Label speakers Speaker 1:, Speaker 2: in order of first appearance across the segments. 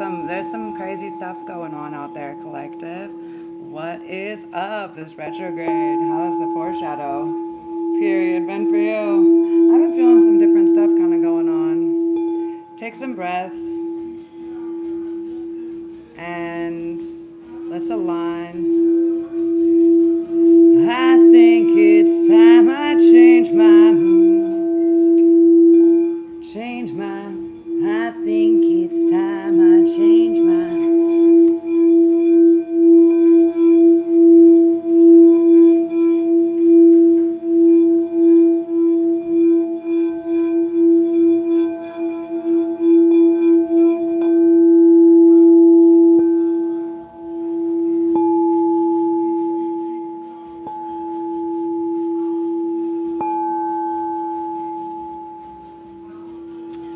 Speaker 1: there's some crazy stuff going on out there, collective. What is up this retrograde? How's the foreshadow period been for you? I've been feeling some different stuff kind of going on. Take some breaths and let's align. I think it's time I change my mood. Change my. I think it's time I change my.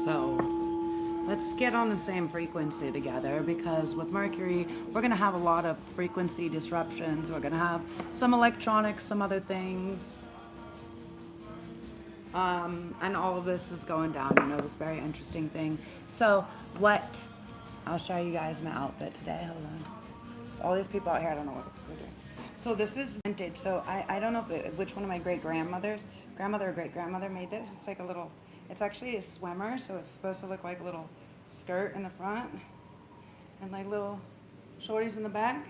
Speaker 1: So let's get on the same frequency together, because with Mercury, we're going to have a lot of frequency disruptions. We're going to have some electronics, some other things. And all of this is going down, this very interesting thing. So I'll show you guys my outfit today. Hold on. All these people out here, I don't know what they're doing. So this is vintage. So I don't know which one of my grandmother or great-grandmother made this. It's like it's actually a swimmer, so it's supposed to look like a little skirt in the front and like little shorties in the back,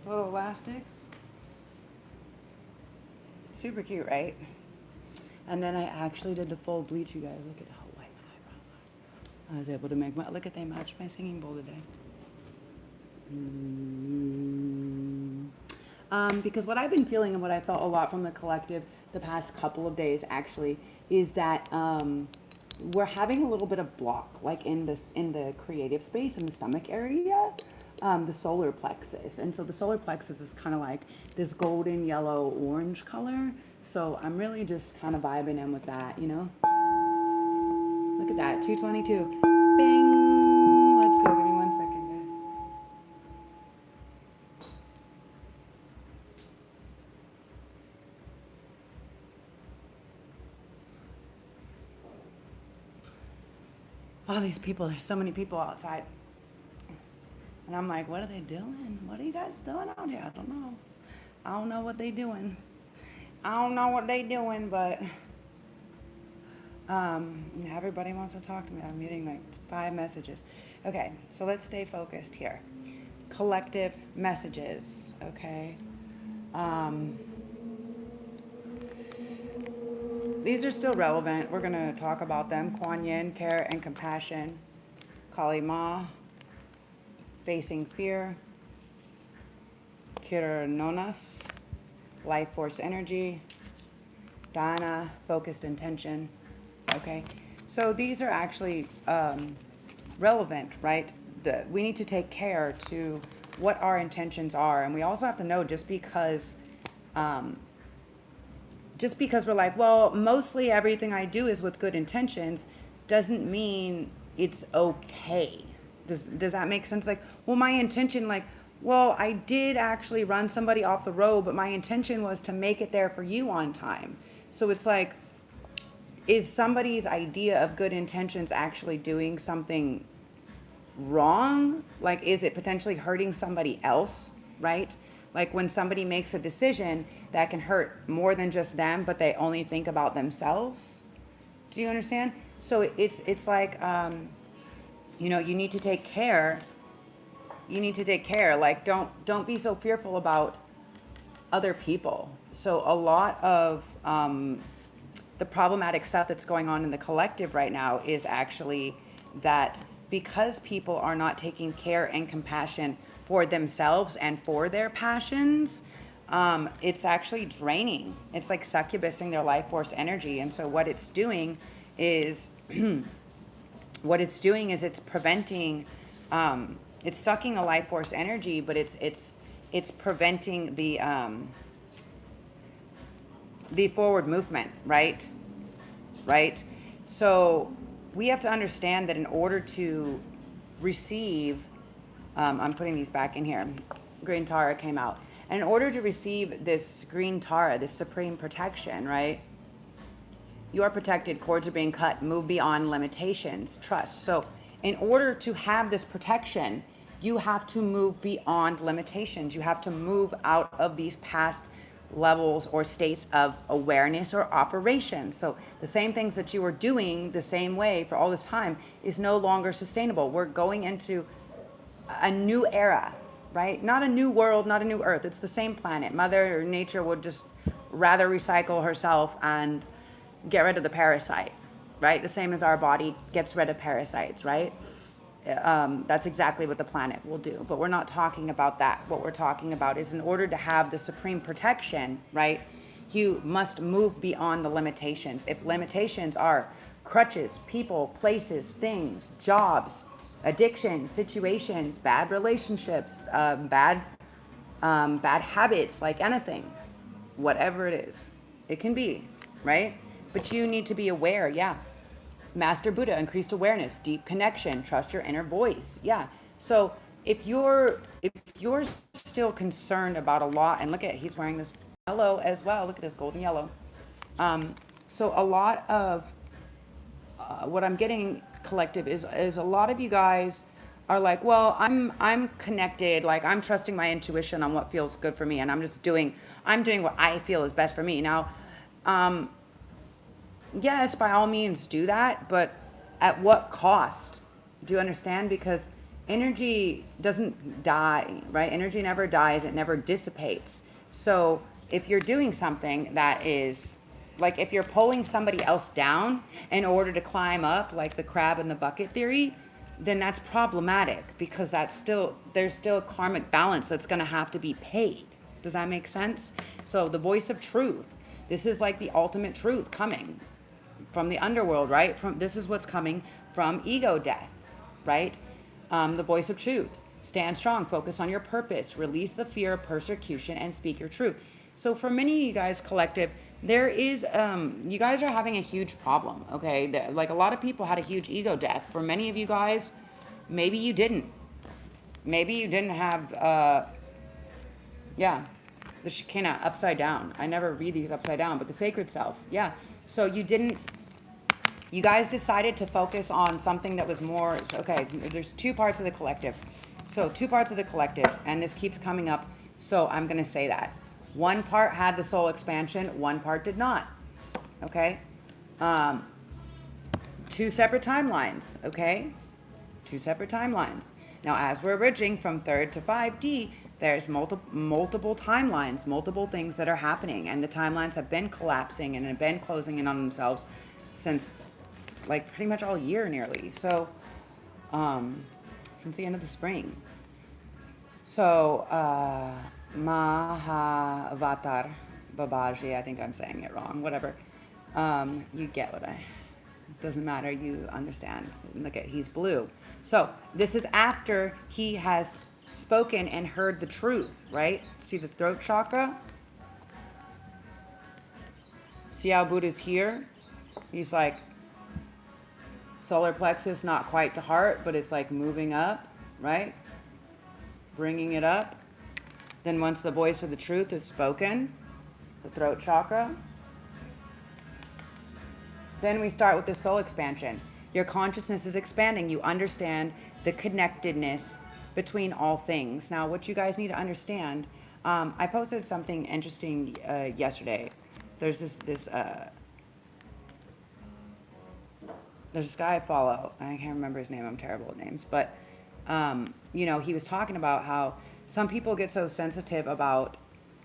Speaker 1: little elastics. Super cute, right? And then I actually did the full bleach, you guys. Look at how white my eyebrows are. I was able to make look at, they match my singing bowl today. Because what I've been feeling and what I felt a lot from the collective the past couple of days actually is that we're having a little bit of block, like in the creative space, in the stomach area, the solar plexus. And so the solar plexus is kind of like this golden yellow orange color. So I'm really just kind of vibing in with that, Look at that, 222. Bing! Let's go, give me 1 second, guys. All these people, there's so many people outside. And I'm like, what are they doing? What are you guys doing out here? I don't know. I don't know what they doing. But everybody wants to talk to me. I'm getting like 5 messages. Okay, so let's stay focused here. Collective messages, okay? These are still relevant. We're going to talk about them. Kuan Yin, care and compassion. Kali Ma, facing fear. Kiranonas, life force energy. Dana, focused intention. Okay, so these are actually relevant, right? We need to take care to what our intentions are, and we also have to know just because we're like, well, mostly everything I do is with good intentions, doesn't mean it's okay. Does that make sense? Like, well, my intention, like, well, I did actually run somebody off the road, but my intention was to make it there for you on time. So it's like, is somebody's idea of good intentions actually doing something wrong? Like, is it potentially hurting somebody else, right? Like when somebody makes a decision that can hurt more than just them, but they only think about themselves. Do you understand? So it's like, you need to take care. You need to take care. Like, don't be so fearful about other people. So a lot of the problematic stuff that's going on in the collective right now is actually that because people are not taking care and compassion for themselves and for their passions, it's actually draining. It's like succubusing their life force energy. And so what it's doing is it's preventing, it's sucking the life force energy, but it's preventing the forward movement, right? So we have to understand that in order to receive, I'm putting these back in here, green Tara came out. And in order to receive this green Tara, this supreme protection, right? You are protected, cords are being cut, move beyond limitations, trust. So in order to have this protection, you have to move beyond limitations. You have to move out of these past levels or states of awareness or operation. So the same things that you were doing the same way for all this time is no longer sustainable. We're going into a new era, right? Not a new world, not a new earth. It's the same planet. Mother Nature would just rather recycle herself and get rid of the parasite, right? The same as our body gets rid of parasites, right? That's exactly what the planet will do. But we're not talking about that. What we're talking about is, in order to have the supreme protection, right, you must move beyond the limitations. If limitations are crutches, people, places, things, jobs, addiction, situations, bad relationships, bad habits, like anything, whatever it is, it can be, right? But you need to be aware, yeah. Master Buddha, increased awareness, deep connection, trust your inner voice. Yeah. So if you're still concerned about a lot, and look at, he's wearing this yellow as well. Look at this golden yellow. So a lot of what I'm getting, collective, is a lot of you guys are like, well, I'm connected, like I'm trusting my intuition on what feels good for me, and I'm doing what I feel is best for me. Now, yes, by all means do that, but at what cost? Do you understand? Because energy doesn't die, right? Energy never dies, it never dissipates. So if you're doing something that is, like if you're pulling somebody else down in order to climb up, like the crab in the bucket theory, then that's problematic, because there's still a karmic balance that's going to have to be paid. Does that make sense? So the voice of truth, this is like the ultimate truth coming from the underworld, right? This is what's coming from ego death, right? The voice of truth. Stand strong, focus on your purpose, release the fear of persecution, and speak your truth. So for many of you guys, collective, there is, you guys are having a huge problem, okay? Like a lot of people had a huge ego death. For many of you guys, maybe you didn't. Maybe you didn't have, the Shekinah upside down. I never read these upside down, but the sacred self, yeah. So you guys decided to focus on something that was more, okay, there's two parts of the collective. So two parts of the collective, and this keeps coming up, so I'm going to say that. One part had the soul expansion, one part did not, okay? Two separate timelines, okay? Two separate timelines. Now, as we're bridging from 3rd to 5D, there's multiple timelines, multiple things that are happening, and the timelines have been collapsing and have been closing in on themselves since like pretty much all year nearly. So since the end of the spring. So Mahavatar Babaji, I think I'm saying it wrong, whatever. You get what doesn't matter, you understand. Look at, he's blue. So this is after he has spoken and heard the truth, right? See the throat chakra? See how Buddha's here? He's like, solar plexus, not quite to heart, but it's like moving up, right? Bringing it up. Then once the voice of the truth is spoken, the throat chakra, then we start with the soul expansion. Your consciousness is expanding. You understand the connectedness between all things. Now, what you guys need to understand, I posted something interesting yesterday. There's this guy I follow. I can't remember his name. I'm terrible at names. But, he was talking about how some people get so sensitive about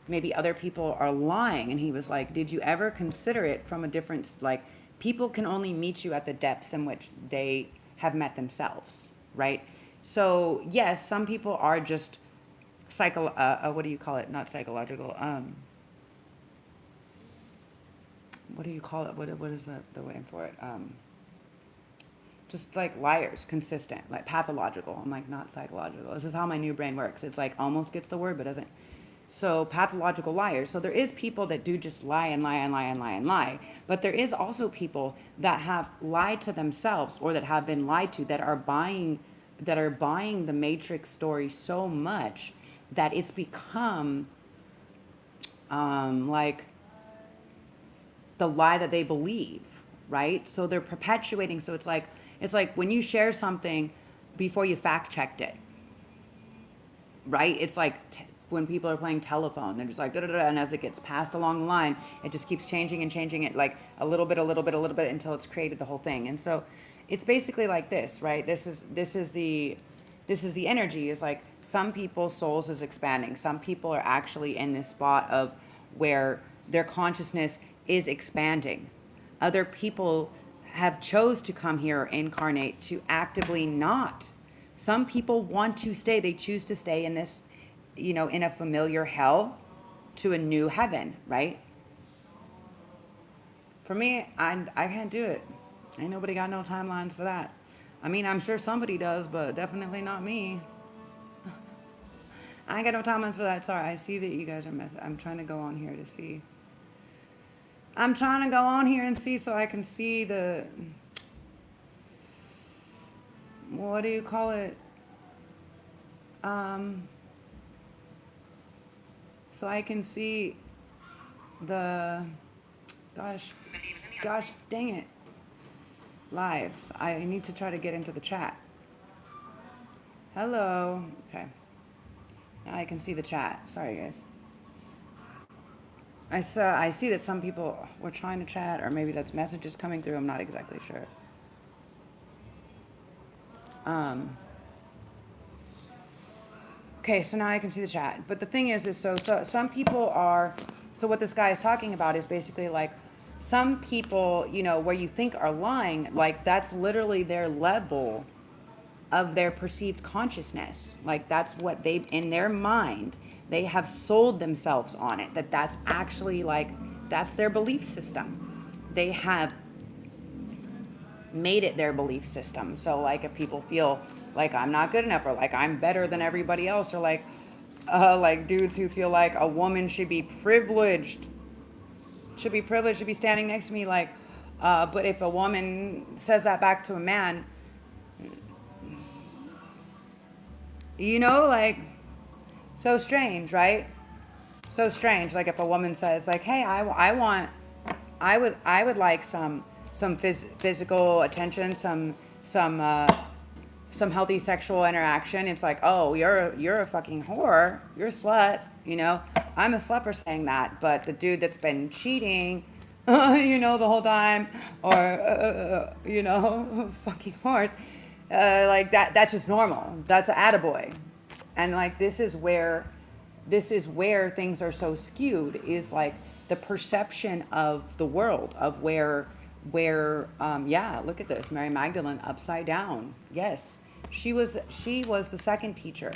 Speaker 1: maybe other people are lying. And he was like, did you ever consider it from a different, like, people can only meet you at the depths in which they have met themselves, right? So, yes, some people are just what do you call it? Not psychological. What do you call it? What is the way for it? Just like liars, consistent, like pathological. I'm like, not psychological. This is how my new brain works. It's like almost gets the word, but doesn't. So pathological liars. So there is people that do just lie and lie and lie and lie and lie. But there is also people that have lied to themselves, or that have been lied to, that are buying the Matrix story so much that it's become like the lie that they believe, right? So they're perpetuating. So it's like, It's like when you share something before you fact checked it, right? It's like when people are playing telephone, they're just like, da, da, da, and as it gets passed along the line, it just keeps changing and changing it, like a little bit, a little bit, a little bit, until it's created the whole thing. And so it's basically like this, right? This is the energy, is like some people's souls is expanding. Some people are actually in this spot of where their consciousness is expanding. Other people have chose to come here or incarnate to actively not. Some people want to stay, they choose to stay in this, in a familiar hell to a new heaven, right? For me, I can't do it. Ain't nobody got no timelines for that. I mean, I'm sure somebody does, but definitely not me. I ain't got no timelines for that. Sorry, I see that you guys are messing. I'm trying to go on here to see. I'm trying to go on here and see so I can see the, what do you call it? So I can see the, gosh dang it, live. I need to try to get into the chat. Hello. Okay. Now I can see the chat. Sorry, guys. I see that some people were trying to chat, or maybe that's messages coming through. I'm not exactly sure. Okay, so now I can see the chat. But the thing is so some people are, so what this guy is talking about is basically like some people, where you think are lying, like that's literally their level of their perceived consciousness. Like that's what they, in their mind, they have sold themselves on it, that's actually like, that's their belief system. They have made it their belief system. So like if people feel like I'm not good enough, or like I'm better than everybody else, or like dudes who feel like a woman should be privileged, should be standing next to me, like, but if a woman says that back to a man, like, so strange, right? So strange. Like if a woman says like, hey, I would like some physical attention, some healthy sexual interaction. It's like, oh, you're a fucking whore, you're a slut, I'm a slut for saying that. But the dude that's been cheating, the whole time, or fucking whores, like that's just normal. That's an attaboy. And like this is where things are so skewed, is like the perception of the world, of where look at this, Mary Magdalene upside down. Yes, she was the second teacher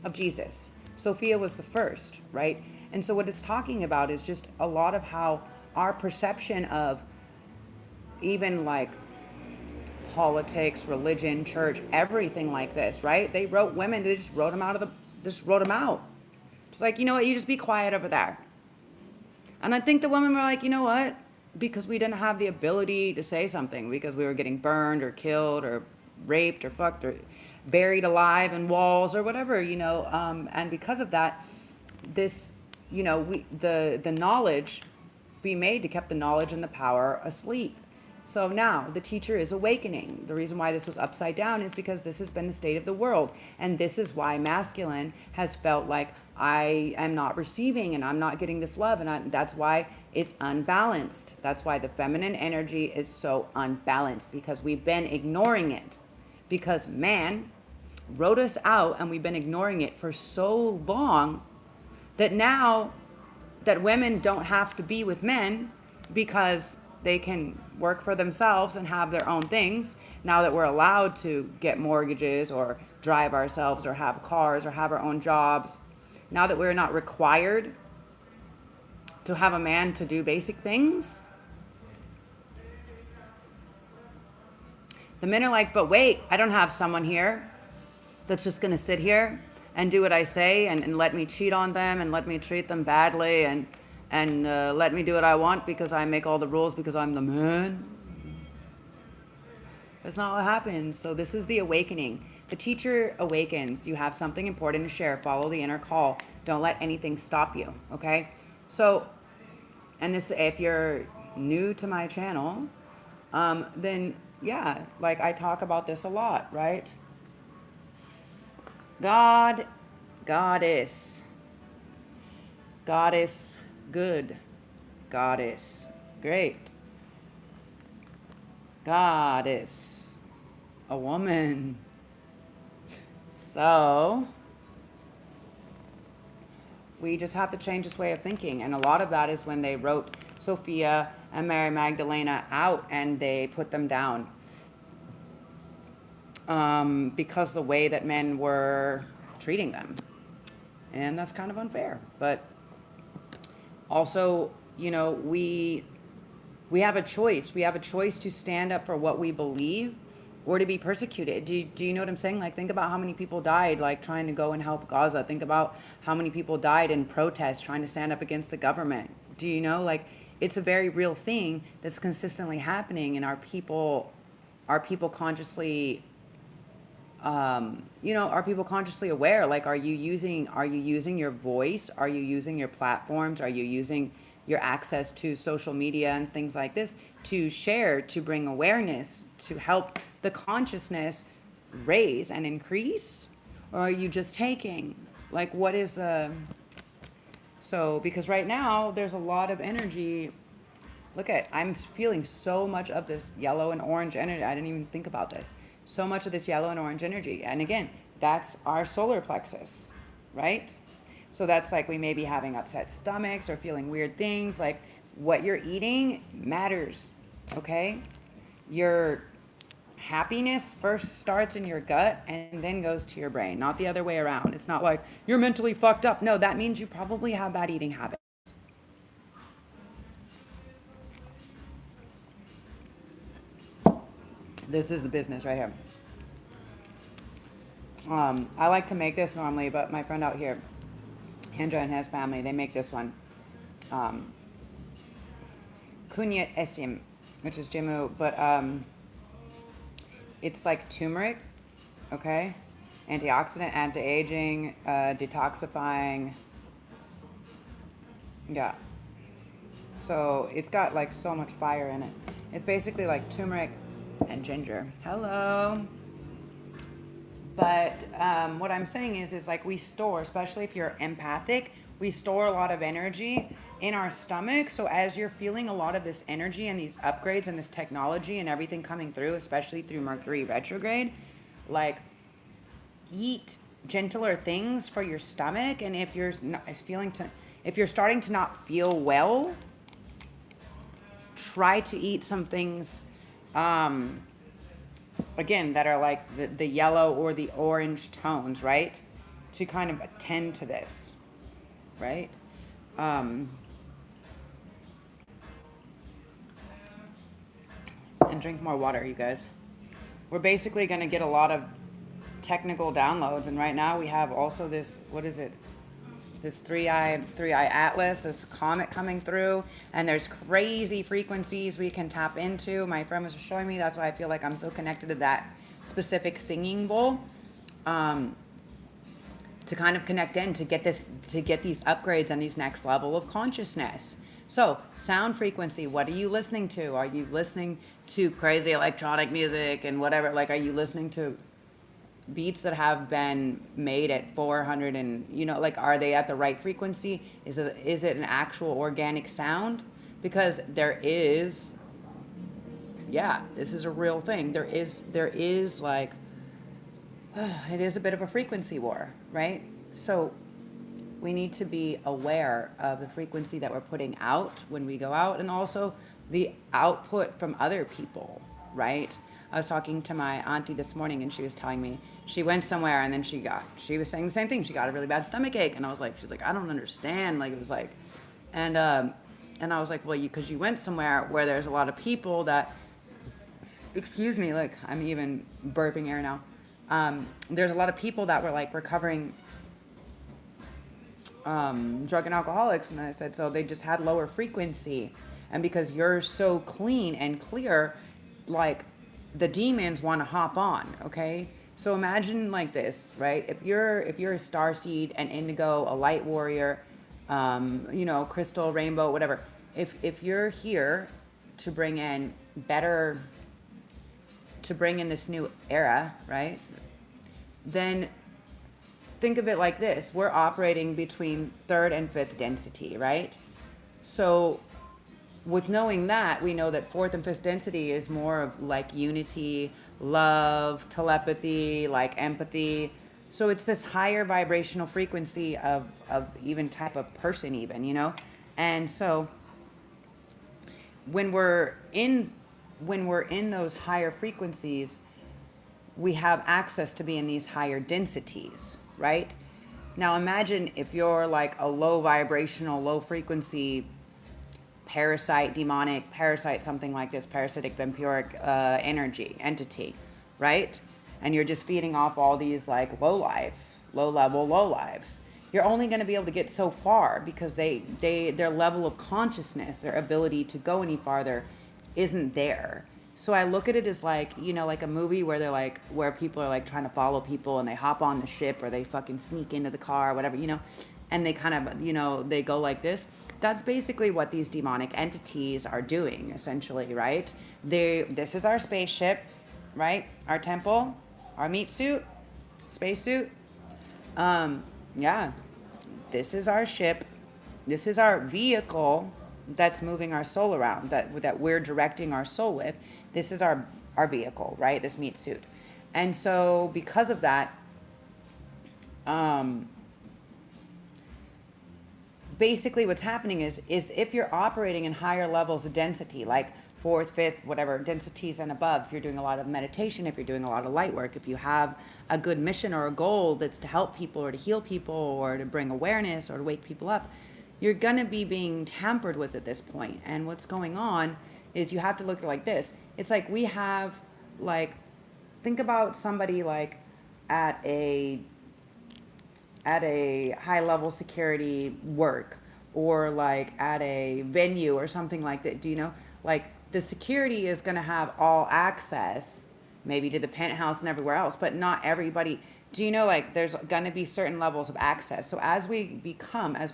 Speaker 1: of Jesus. Sophia was the first, right? And so what it's talking about is just a lot of how our perception of even like politics, religion, church, everything like this, right? They wrote women, they just wrote them out. It's like, you know what, you just be quiet over there. And I think the women were like, you know what? Because we didn't have the ability to say something, because we were getting burned or killed or raped or fucked or buried alive in walls or whatever, and because of that, this, the knowledge be made to keep the knowledge and the power asleep. So now the teacher is awakening. The reason why this was upside down is because this has been the state of the world. And this is why masculine has felt like I am not receiving and I'm not getting this love. And that's why it's unbalanced. That's why the feminine energy is so unbalanced, because we've been ignoring it. Because man wrote us out and we've been ignoring it for so long that now that women don't have to be with men because they can work for themselves and have their own things. Now that we're allowed to get mortgages or drive ourselves or have cars or have our own jobs, now that we're not required to have a man to do basic things, the men are like, but wait, I don't have someone here that's just going to sit here and do what I say and let me cheat on them and let me treat them badly and let me do what I want because I make all the rules because I'm the man. That's not what happens. So this is the awakening. The teacher awakens. You have something important to share. Follow the inner call. Don't let anything stop you, okay? So, and this, if you're new to my channel, then yeah, like I talk about this a lot, right? God, goddess, goddess, good, goddess, great, goddess, a woman. So we just have to change this way of thinking. And a lot of that is when they wrote Sophia and Mary Magdalena out and they put them down. Because the way that men were treating them. And that's kind of unfair. But also, we have a choice. We have a choice to stand up for what we believe or to be persecuted. Do you know what I'm saying? Like, think about how many people died, like, trying to go and help Gaza. Think about how many people died in protest trying to stand up against the government. Do you know? Like, it's a very real thing that's consistently happening, and our people consciously are people consciously aware? Like, are you using your voice? Are you using your platforms? Are you using your access to social media and things like this to share, to bring awareness, to help the consciousness raise and increase? Or are you just taking? Like, what is because right now there's a lot of energy. I'm feeling so much of this yellow and orange energy. I didn't even think about this. So much of this yellow and orange energy. And again, that's our solar plexus, right? So that's like we may be having upset stomachs or feeling weird things. Like, what you're eating matters, okay? Your happiness first starts in your gut and then goes to your brain, not the other way around. It's not like you're mentally fucked up. No, that means you probably have bad eating habits. This is the business right here. I like to make this normally, but my friend out here, Hendra and his family, they make this one. Kunyet esim, which is Jimu, but it's like turmeric, okay? Antioxidant, anti-aging, detoxifying. Yeah. So it's got like so much fire in it. It's basically like turmeric and ginger. Hello. But what I'm saying is like we store, especially if you're empathic, we store a lot of energy in our stomach. So as you're feeling a lot of this energy and these upgrades and this technology and everything coming through, especially through Mercury retrograde, like, eat gentler things for your stomach. And if you're starting to not feel well, try to eat some things again, that are like the yellow or the orange tones, right? To kind of attend to this, right? And drink more water, you guys. We're basically going to get a lot of technical downloads, and right now we have also this, what is it? This three-eye atlas, this comet coming through, and there's crazy frequencies we can tap into. My friend was showing me, that's why I feel like I'm so connected to that specific singing bowl, to kind of connect in, to get these upgrades and these next level of consciousness. So, sound frequency, what are you listening to? Are you listening to crazy electronic music and whatever? Like, are you listening to beats that have been made at 400 and, like, are they at the right frequency? Is it an actual organic sound? Because there is, yeah, this is a real thing. There is like, it is a bit of a frequency war, right? So we need to be aware of the frequency that we're putting out when we go out, and also the output from other people, right? I was talking to my auntie this morning, and she was telling me she went somewhere, and then she was saying the same thing. She got a really bad stomach ache, and she's like, I don't understand. Like, it was like, and I was like, well, because you went somewhere where there's a lot of people that, excuse me, look, I'm even burping air now. There's a lot of people that were like recovering drug and alcoholics, and I said, so they just had lower frequency, and because you're so clean and clear, like, the demons want to hop on, okay? So imagine like this, right? If you're a starseed, an indigo, a light warrior, crystal, rainbow, whatever. If you're here to bring in better to bring in this new era, right? Then think of it like this. We're operating between third and fifth density, right? So with knowing that, we know that fourth and fifth density is more of like unity, love, telepathy, like empathy. So it's this higher vibrational frequency of even type of person even, you know? And so when we're in those higher frequencies, we have access to be in these higher densities, right? Now imagine if you're like a low vibrational, low frequency parasite, demonic parasite, something like this, parasitic vampiric entity, right? And you're just feeding off all these like low lives. You're only going to be able to get so far because their level of consciousness, their ability to go any farther isn't there. So I look at it as like, you know, like a movie where they're like, where people are like trying to follow people and they hop on the ship or they fucking sneak into the car or whatever, you know, and they kind of, you know, they go like this. That's basically what these demonic entities are doing, essentially, right? This is our spaceship, right? Our temple, our meat suit, spacesuit. Yeah, this is our ship. This is our vehicle that's moving our soul around, that we're directing our soul with. This is our vehicle, right? This meat suit. And so because of that, basically what's happening is if you're operating in higher levels of density, like fourth, fifth, whatever densities and above, if you're doing a lot of meditation, if you're doing a lot of light work, if you have a good mission or a goal that's to help people or to heal people or to bring awareness or to wake people up, you're going to be being tampered with at this point. And what's going on is you have to look at it like this. It's like we have, like, think about somebody like at a high level security work or like at a venue or something like that. Do you know, like the security is going to have all access maybe to the penthouse and everywhere else, but not everybody. Do you know, like there's going to be certain levels of access. So as we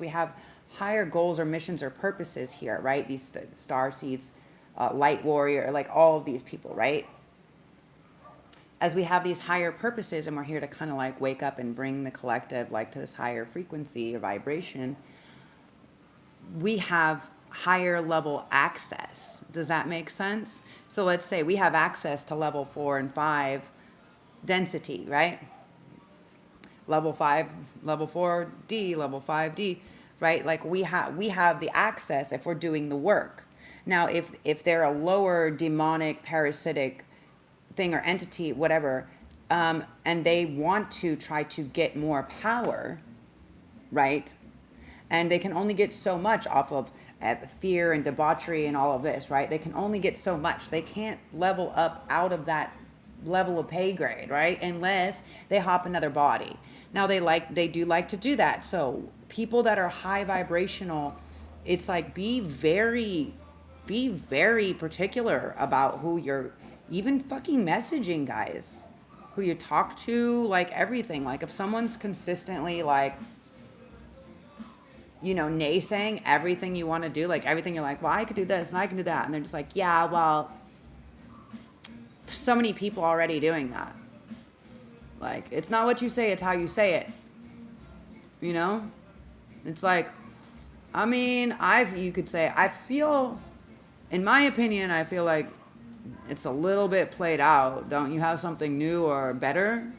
Speaker 1: have higher goals or missions or purposes here, right? These star seeds, light warrior, like all of these people, right? As we have these higher purposes and we're here to kind of like wake up and bring the collective like to this higher frequency or vibration, we have higher level access. Does that make sense? So let's say we have access to level 4 and 5 density, right? Level 5, level 4D, level 5D, right? Like we have the access if we're doing the work. Now, if they're a lower demonic parasitic thing or entity, whatever, and they want to try to get more power, right? And they can only get so much off of fear and debauchery and all of this, right? They can only get so much. They can't level up out of that level of pay grade, right? Unless they hop another body. Now they do like to do that. So people that are high vibrational, it's like be very particular about who you're even fucking messaging, guys, who you talk to, like everything. Like if someone's consistently like, you know, naysaying everything you want to do, like everything you're like, well, I could do this and I can do that. And they're just like, yeah, well, so many people already doing that. Like, it's not what you say, it's how you say it. You know? It's like, I mean, you could say, I feel, in my opinion, I feel like it's a little bit played out. Don't you have something new or better?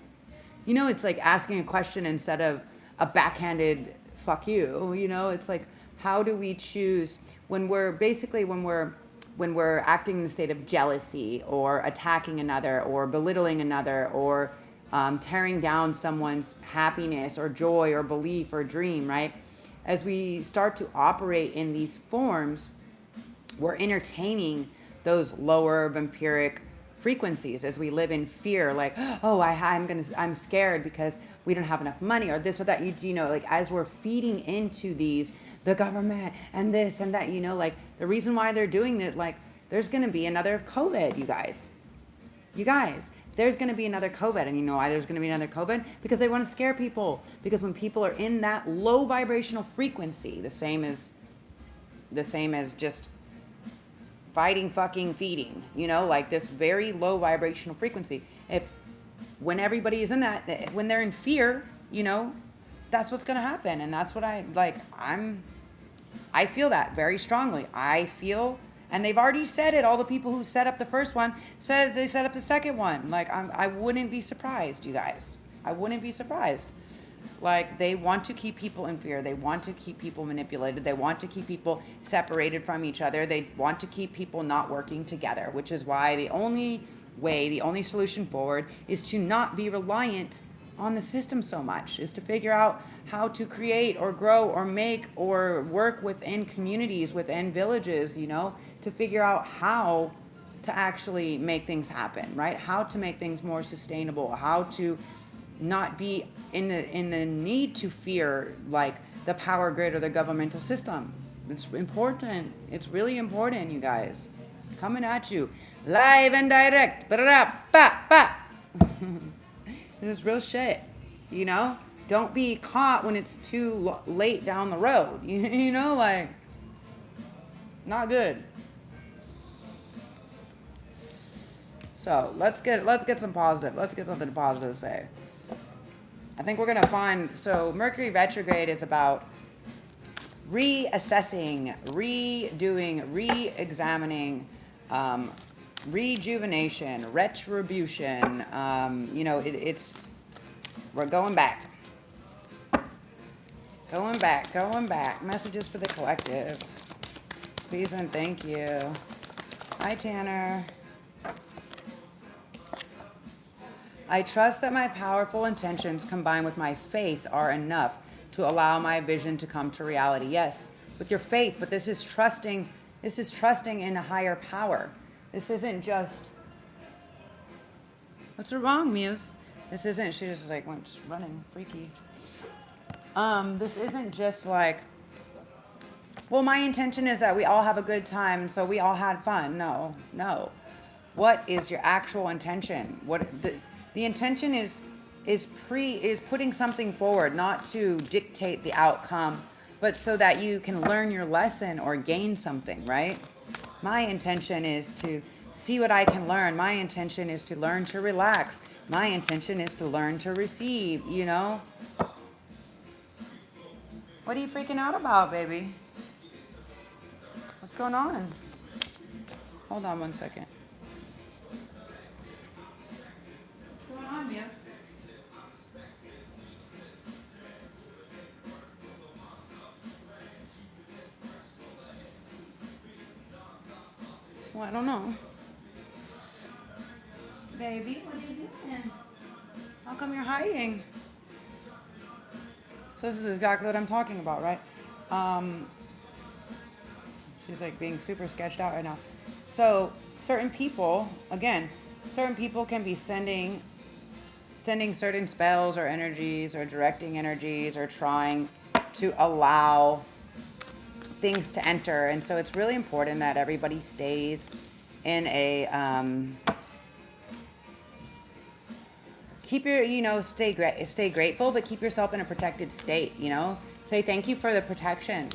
Speaker 1: You know, it's like asking a question instead of a backhanded fuck you. You know, it's like, how do we choose when we're acting in a state of jealousy or attacking another or belittling another or tearing down someone's happiness or joy or belief or dream, right? As we start to operate in these forms, we're entertaining those lower vampiric frequencies as we live in fear, like, oh, I'm scared because we don't have enough money or this or that. You know, like as we're feeding into the government and this and that, you know, like the reason why they're doing it, like there's going to be another COVID, you guys, there's going to be another COVID. And you know why there's going to be another COVID? Because they want to scare people. Because when people are in that low vibrational frequency, the same as just fighting, fucking, feeding, you know, like this very low vibrational frequency. When everybody is in that, when they're in fear, you know, that's what's going to happen. And that's what I feel that very strongly. I feel, and they've already said it, all the people who set up the first one said they set up the second one. Like, I wouldn't be surprised, you guys. I wouldn't be surprised. Like, they want to keep people in fear. They want to keep people manipulated. They want to keep people separated from each other. They want to keep people not working together, which is why the only solution forward is to not be reliant on the system so much, is to figure out how to create or grow or make or work within communities, within villages, you know, to figure out how to actually make things happen, right? How to make things more sustainable, how to not be in the need to fear like the power grid or the governmental system. It's important. It's really important, you guys. Coming at you live and direct. This is real shit, you know? Don't be caught when it's too late down the road. You know, like, not good. So let's get some positive. Let's get something positive to say. I think we're gonna find, so Mercury retrograde is about reassessing, redoing, re-examining, rejuvenation, retribution. You know, we're going back. Going back. Messages for the collective. Please and thank you. Hi, Tanner. I trust that my powerful intentions combined with my faith are enough to allow my vision to come to reality. Yes, with your faith, but this is trusting in a higher power. This isn't just, what's wrong, Muse? This isn't, she just like went running, freaky. This isn't just like, well, my intention is that we all have a good time, and so we all had fun. No. What is your actual intention? The intention is putting something forward, not to dictate the outcome, but so that you can learn your lesson or gain something, right? My intention is to see what I can learn. My intention is to learn to relax. My intention is to learn to receive, you know? What are you freaking out about, baby? What's going on? Hold on one second. What's going on, Yes? Well, I don't know. Baby, what are you doing? How come you're hiding? So this is exactly what I'm talking about, right? She's like being super sketched out right now. So certain people can be sending certain spells or energies or directing energies or trying to allow things to enter. And so it's really important that everybody stays in a stay grateful, but keep yourself in a protected state, you know? Say thank you for the protection,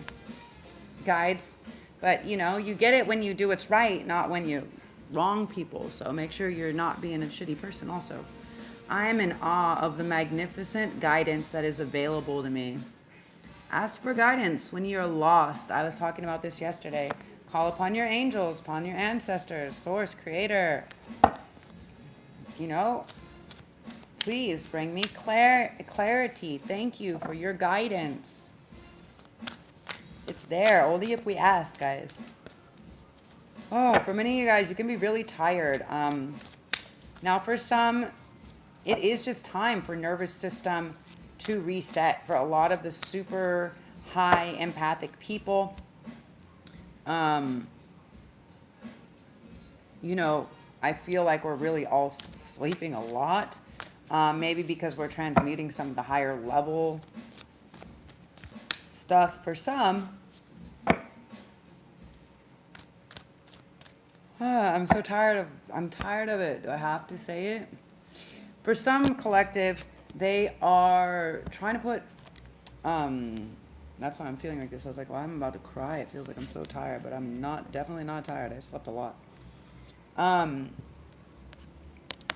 Speaker 1: guides. But, you know, you get it when you do what's right, not when you wrong people. So make sure you're not being a shitty person also. I am in awe of the magnificent guidance that is available to me. Ask for guidance when you're lost. I was talking about this yesterday. Call upon your angels, upon your ancestors, source, creator. You know, please bring me clarity. Thank you for your guidance. It's there, only if we ask, guys. Oh, for many of you guys, you can be really tired. Now, for some, it is just time for nervous system to reset. For a lot of the super high empathic people, you know, I feel like we're really all sleeping a lot. Maybe because we're transmuting some of the higher level stuff. For some, I'm tired of it. Do I have to say it? For some collective, they are trying to put That's why I'm feeling like this. I was like, well, I'm about to cry. It feels like I'm so tired, but I'm definitely not tired. I slept a lot.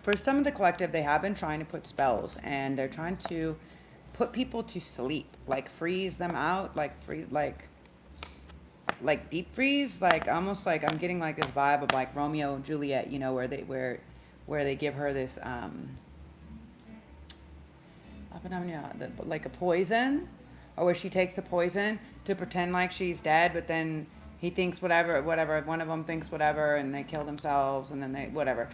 Speaker 1: For some of the collective, they have been trying to put spells, and they're trying to put people to sleep, like freeze them out, like deep freeze, like almost like I'm getting like this vibe of like Romeo and Juliet, you know, where they give her this like a poison, or where she takes a poison to pretend like she's dead, but then he thinks whatever, one of them thinks whatever, and they kill themselves, and then they whatever.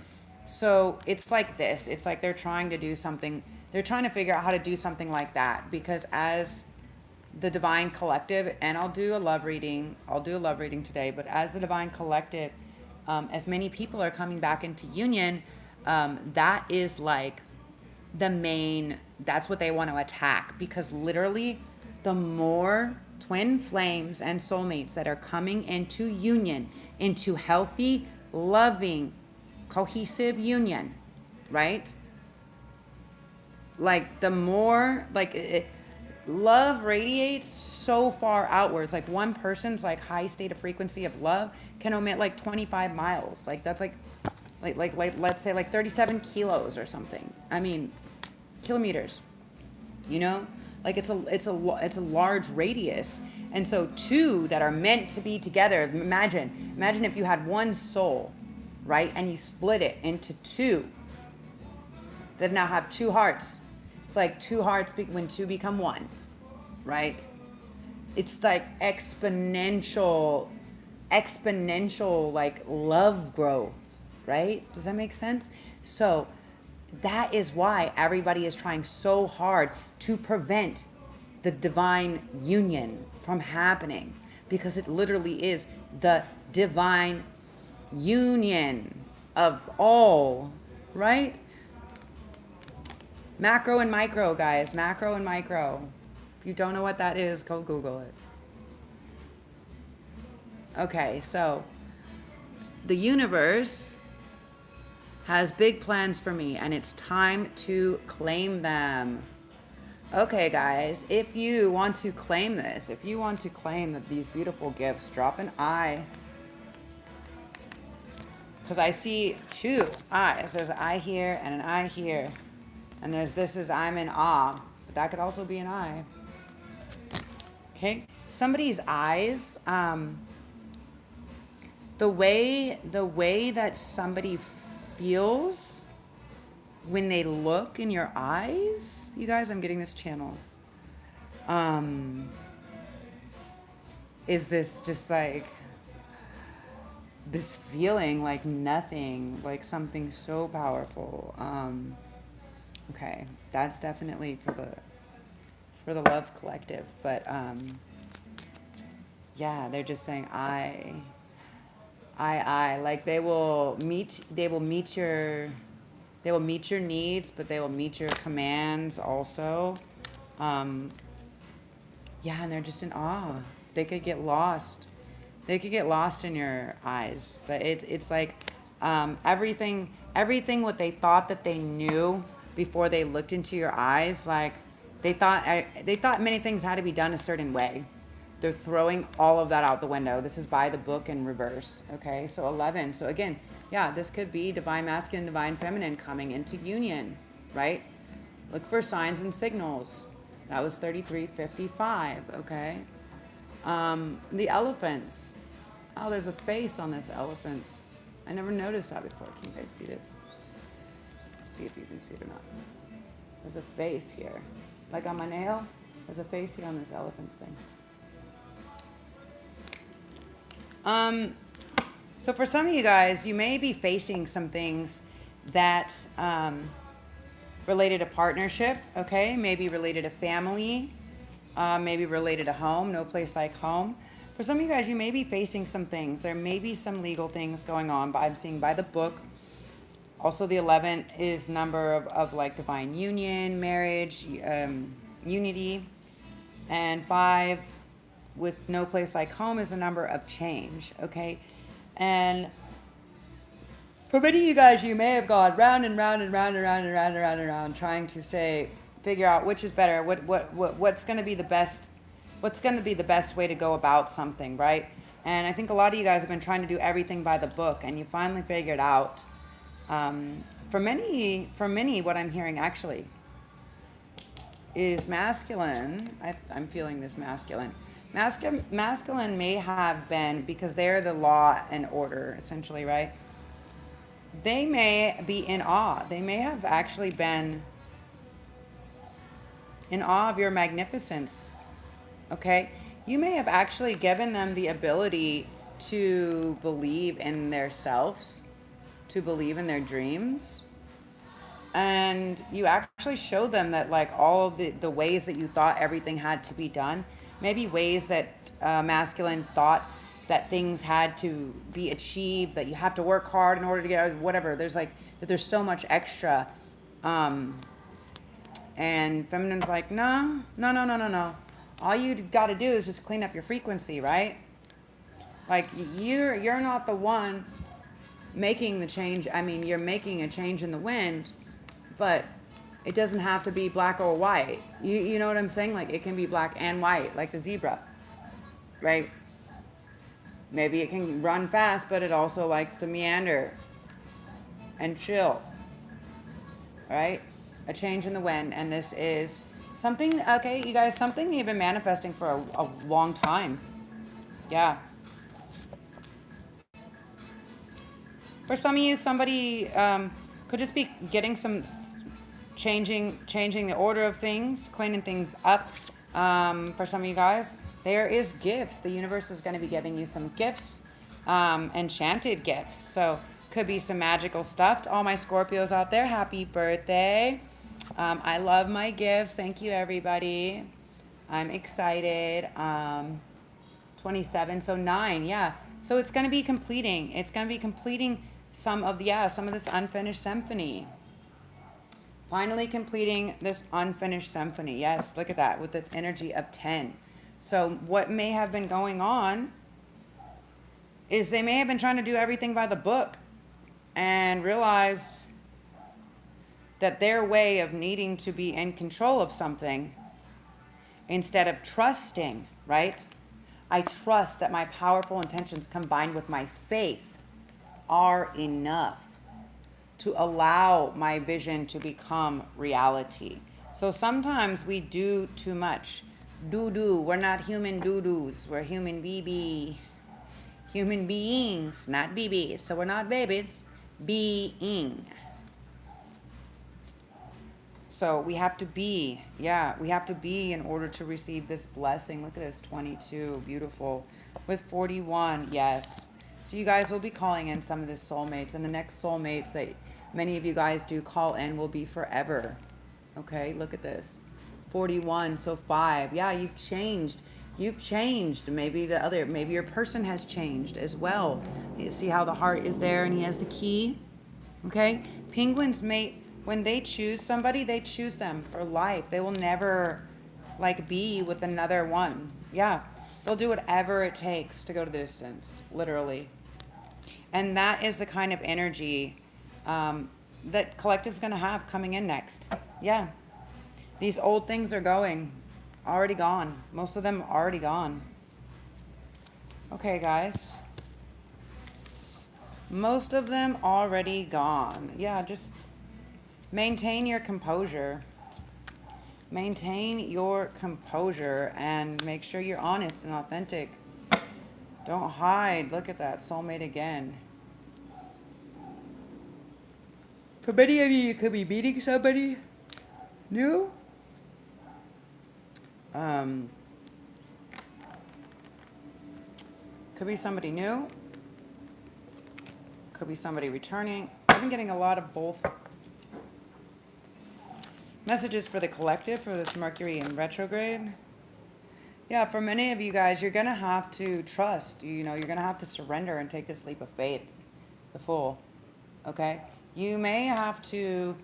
Speaker 1: So it's like this. It's like they're trying to do something. They're trying to figure out how to do something like that, because as the Divine Collective, and I'll do a love reading today, but as the Divine Collective, as many people are coming back into union, that is like that's what they want to attack, because literally the more twin flames and soulmates that are coming into union, into healthy, loving, cohesive union, right? Like the more, like love radiates so far outwards. Like one person's like high state of frequency of love can emit like 25 miles. Like that's like let's say like 37 kilos or something. I mean, kilometers, you know? Like it's a large radius. And so two that are meant to be together, imagine if you had one soul, right? And you split it into two that now have two hearts. It's like two hearts when two become one, right? It's like exponential like love growth, right? Does that make sense? So that is why everybody is trying so hard to prevent the divine union from happening, because it literally is the divine union of all, right? Macro and micro, guys. Macro and micro. If you don't know what that is, go Google it. Okay, so the universe has big plans for me, and it's time to claim them. Okay, guys, if you want to claim this, if you want to claim that these beautiful gifts, drop an I. Because I see two eyes. There's an eye here and an eye here. And there's this is I'm in awe. But that could also be an eye. Okay? Somebody's eyes, the way that somebody feels when they look in your eyes, you guys, I'm getting this channel. Is this just like this feeling like nothing, like something so powerful. Okay, that's definitely for the love collective, but yeah, they're just saying I like they will meet your needs, but they will meet your commands also. Yeah, and they're just in awe. They could get lost. They could get lost in your eyes. It's like everything what they thought that they knew before they looked into your eyes, like they thought many things had to be done a certain way. They're throwing all of that out the window. This is by the book in reverse. Okay, so 11. So again, yeah, this could be divine masculine, divine feminine coming into union, right? Look for signs and signals. That was 3355. Okay. The elephants. Oh, there's a face on this elephant. I never noticed that before. Can you guys see this? See if you can see it or not. There's a face here. Like on my nail, there's a face here on this elephant thing. So for some of you guys, you may be facing some things that related to partnership, okay? Maybe related to family, maybe related to home, no place like home. For some of you guys, you may be facing some things. There may be some legal things going on, but I'm seeing by the book. Also, the 11 is number of like divine union, marriage, unity. And 5 with no place like home is the number of change, okay? And for many of you guys, you may have gone round and round and round and round and round and round and round trying to figure out which is better, what's going to be the best what's going to be the best way to go about something, right? And I think a lot of you guys have been trying to do everything by the book, and you finally figured out. For many, what I'm hearing actually is masculine. I'm feeling this masculine. Masculine may have been, because they're the law and order, essentially, right? They may be in awe. They may have actually been in awe of your magnificence, okay? You may have actually given them the ability to believe in their selves, to believe in their dreams. And you actually showed them that, like, all of the ways that you thought everything had to be done, maybe ways that masculine thought that things had to be achieved, that you have to work hard in order to get whatever. There's like, that there's so much extra. And feminine's like, no. All you got to do is just clean up your frequency, right? Like, you're not the one making the change. I mean, you're making a change in the wind, but it doesn't have to be black or white. You know what I'm saying? Like, it can be black and white, like the zebra, right? Maybe it can run fast, but it also likes to meander and chill, right? A change in the wind. And this is something, okay, you guys, something you've been manifesting for a long time. Yeah. For some of you, somebody could just be getting some changing the order of things, cleaning things up. For some of you guys, there is gifts. The universe is going to be giving you some gifts, enchanted gifts. So could be some magical stuff. To all my Scorpios out there, happy birthday. I love my gifts. Thank you, everybody. I'm excited. 27, so 9, yeah. So it's going to be completing. It's going to be completing some of this unfinished symphony. Finally completing this unfinished symphony. Yes, look at that, with the energy of 10. So what may have been going on is they may have been trying to do everything by the book and realize that their way of needing to be in control of something, instead of trusting, right? I trust that my powerful intentions combined with my faith are enough to allow my vision to become reality. So sometimes we do too much. Doo-doo. We're not human doo-doos. We're human BBs. Human beings, not BBs. So we're not babies. Being. So we have to be, we have to be in order to receive this blessing. Look at this, 22, beautiful. With 41, yes. So you guys will be calling in some of the soulmates, and the next soulmates that many of you guys do call in will be forever. Okay, look at this. 41, so 5. Yeah, you've changed. You've changed. Maybe your person has changed as well. You see how the heart is there and he has the key? Okay? Penguins mate, when they choose somebody, they choose them for life. They will never, like, be with another one. Yeah. They'll do whatever it takes to go to the distance, literally. And that is the kind of energy that Collective's going to have coming in next. Yeah. These old things are already gone. Most of them already gone. Okay, guys. Most of them already gone. Yeah, just maintain your composure. Maintain your composure and make sure you're honest and authentic. Don't hide. Look at that, soulmate again. For many of you, you could be meeting somebody new. Could be somebody new. Could be somebody returning. I've been getting a lot of both messages for the collective for this Mercury in retrograde. Yeah, for many of you guys, you're going to have to trust. You're going to have to surrender and take this leap of faith, the Fool. Okay? You may have to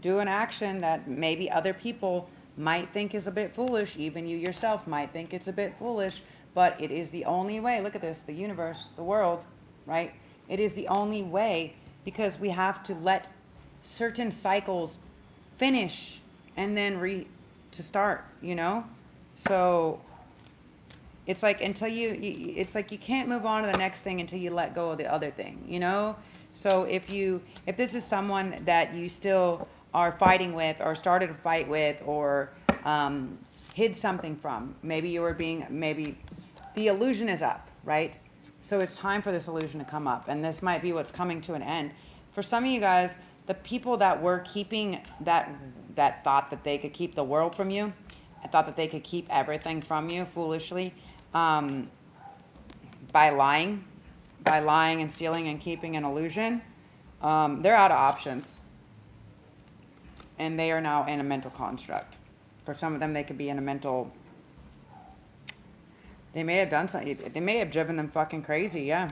Speaker 1: do an action that maybe other people might think is a bit foolish. Even you yourself might think it's a bit foolish, but it is the only way. Look at this, the universe, the world, right? It is the only way, because we have to let certain cycles finish and then to start, So It's like until it's like you can't move on to the next thing until you let go of the other thing, you know? So if this is someone that you still are fighting with or started a fight with or hid something from, maybe the illusion is up, right? So it's time for this illusion to come up, and this might be what's coming to an end. For some of you guys, the people that were keeping that thought that they could keep the world from you, thought that they could keep everything from you foolishly, by lying and stealing and keeping an illusion, they're out of options. And they are now in a mental construct. For some of them, they could be in a mental... They may have done something. They may have driven them fucking crazy, yeah.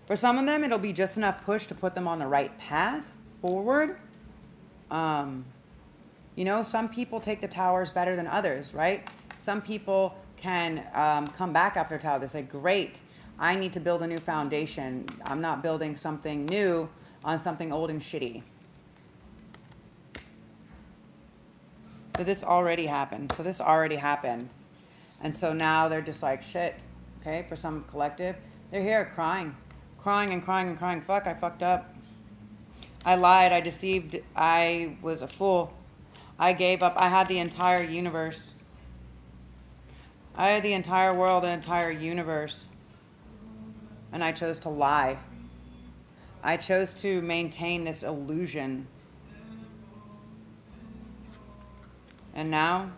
Speaker 1: For some of them, it'll be just enough push to put them on the right path forward. You know, some people take the towers better than others, right? Some people can come back after a tower. They say, great, I need to build a new foundation. I'm not building something new on something old and shitty. So this already happened. And so now they're just like, shit. Okay, for some collective, they're here crying. Fuck, I fucked up. I lied, I deceived, I was a fool. I gave up. I had the entire universe. I had the entire world, the entire universe. And I chose to lie. I chose to maintain this illusion. And now,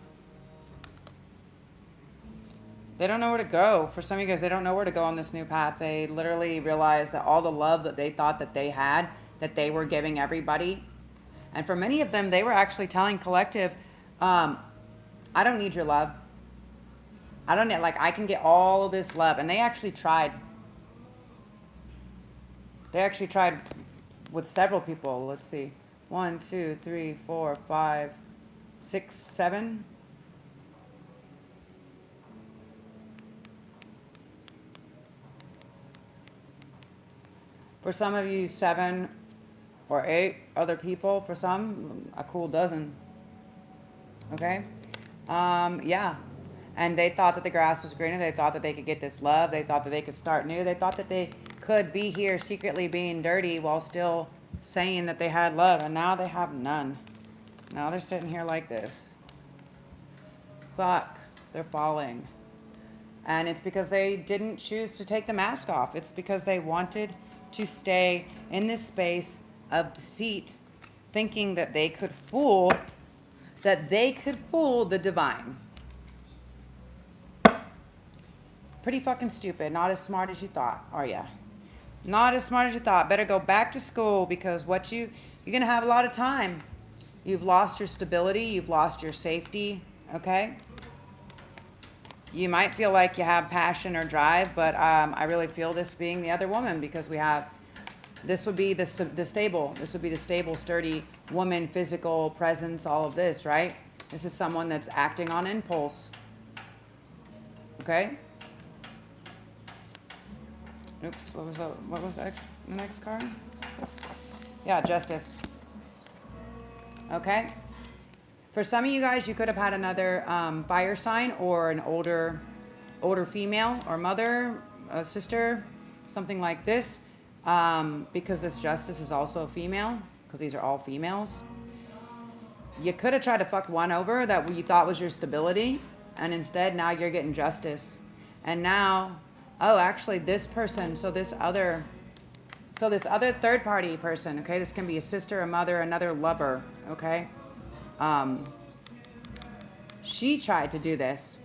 Speaker 1: they don't know where to go. For some of you guys, they don't know where to go on this new path. They literally realize that all the love that they thought that they had, that they were giving everybody. And for many of them, they were actually telling collective, I don't need your love. I don't need, like, I can get all of this love. And they actually tried. They actually tried with several people. Let's see. 1, 2, 3, 4, 5, 6, 7. For some of you, 7 or 8 other people. For some, a cool dozen. Okay? Yeah. And they thought that the grass was greener. They thought that they could get this love. They thought that they could start new. They thought that they could be here secretly being dirty while still saying that they had love. And now they have none. Now they're sitting here like this. Fuck. They're falling. And it's because they didn't choose to take the mask off. It's because they wanted to stay in this space of deceit, thinking that they could fool the divine. Pretty fucking stupid. Not as smart as you thought, are ya? Not as smart as you thought. Better go back to school, because you're going to have a lot of time. You've lost your stability. You've lost your safety. Okay? You might feel like you have passion or drive, but I really feel this being the other woman, because this would be the stable, sturdy woman, physical presence, all of this, right? This is someone that's acting on impulse. Okay? Oops, what was the next card? Yeah, Justice. Okay? For some of you guys, you could have had another fire sign, or an older female, or mother, sister, something like this, because this Justice is also a female, because these are all females. You could have tried to fuck one over that you thought was your stability, and instead now you're getting justice. And now, oh, actually this person, so this other third party person, okay, this can be a sister, a mother, another lover, okay? She tried to do this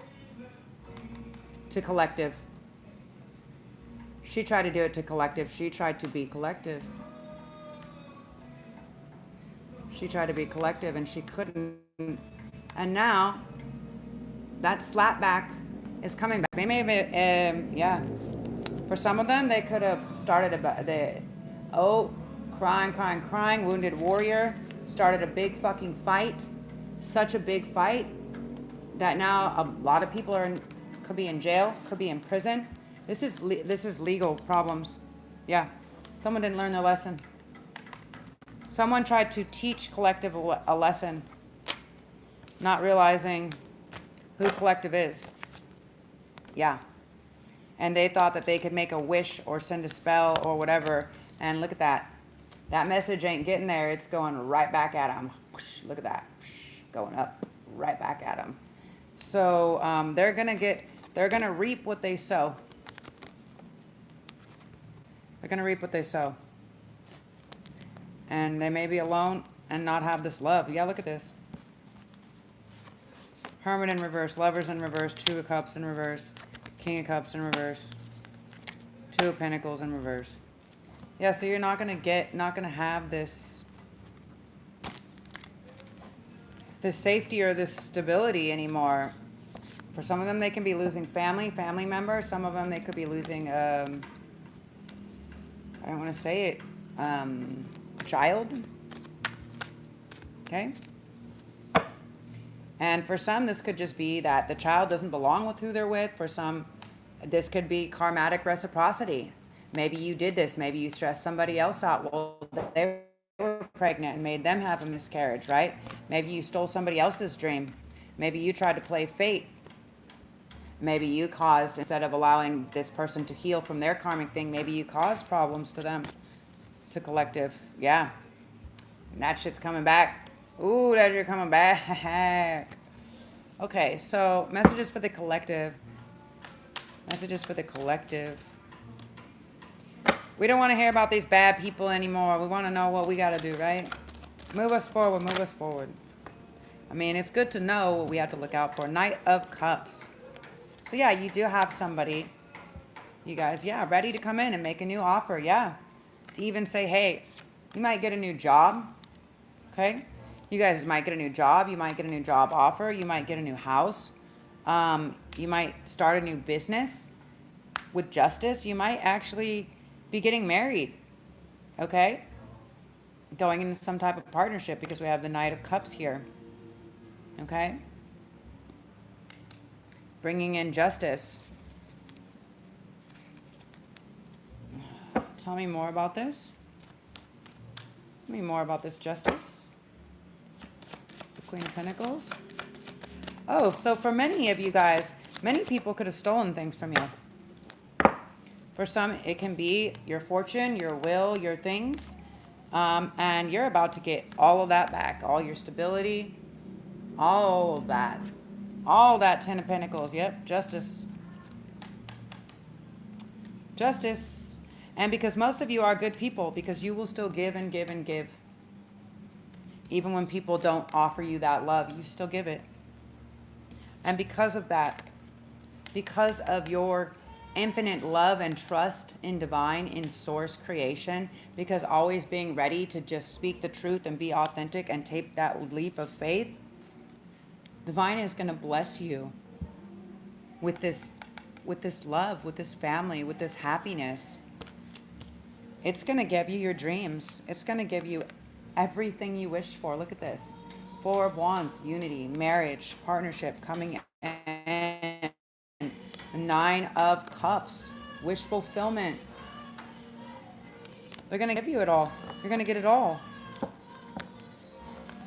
Speaker 1: to collective. She tried to do it to collective. She tried to be collective. She tried to be collective and she couldn't. And now that slap back is coming back. They may have, yeah. For some of them, they could have started crying, wounded warrior, started a big fucking fight. Such a big fight that now a lot of people could be in jail, could be in prison. This is legal problems. Yeah, someone didn't learn their lesson. Someone tried to teach collective a lesson not realizing who collective is. Yeah. And they thought that they could make a wish or send a spell or whatever. And look at that. That message ain't getting there. It's going right back at them. Look at that. Going up, right back at them. So they're going to reap what they sow. They're going to reap what they sow. And they may be alone and not have this love. Yeah, look at this. Hermit in reverse, Lovers in reverse, Two of Cups in reverse, King of Cups in reverse, Two of Pentacles in reverse. Yeah, so you're not going to have this safety or this stability anymore. For some of them, they can be losing family members. Some of them, they could be losing, I don't want to say it, child. Okay? And for some, this could just be that the child doesn't belong with who they're with. For some, this could be karmatic reciprocity. Maybe you did this. Maybe you stressed somebody else out. Well, they were pregnant and made them have a miscarriage, right? Maybe you stole somebody else's dream. Maybe you tried to play fate. Maybe you caused, instead of allowing this person to heal from their karmic thing, maybe you caused problems to them, to collective. Yeah. And that shit's coming back. Ooh, that shit's coming back. Okay, so messages for the collective. Messages for the collective. We don't want to hear about these bad people anymore. We want to know what we got to do, right? Move us forward, move us forward. I mean, it's good to know what we have to look out for. Knight of Cups. So yeah, you do have somebody, you guys, yeah, ready to come in and make a new offer, yeah. To even say, hey, you might get a new job, okay? You guys might get a new job. You might get a new job offer. You might get a new house. You might start a new business with justice. You might actually be getting married, okay? Going into some type of partnership because we have the Knight of Cups here, okay? Bringing in justice. Tell me more about this. Tell me more about this justice. The Queen of Pentacles. Oh, so for many of you guys, many people could have stolen things from you. For some, it can be your fortune, your will, your things. And you're about to get all of that back. All your stability. All of that. All that 10 of Pentacles. Yep, justice. Justice. And because most of you are good people, because you will still give and give and give. Even when people don't offer you that love, you still give it. And because of that, because of your infinite love and trust in divine, in source creation, because always being ready to just speak the truth and be authentic and take that leap of faith, divine is going to bless you with this love, with this family, with this happiness. It's going to give you your dreams. It's going to give you everything you wish for. Look at this. Four of Wands, unity, marriage, partnership coming in. 9 of Cups, wish fulfillment. They're going to give you it all. You're going to get it all.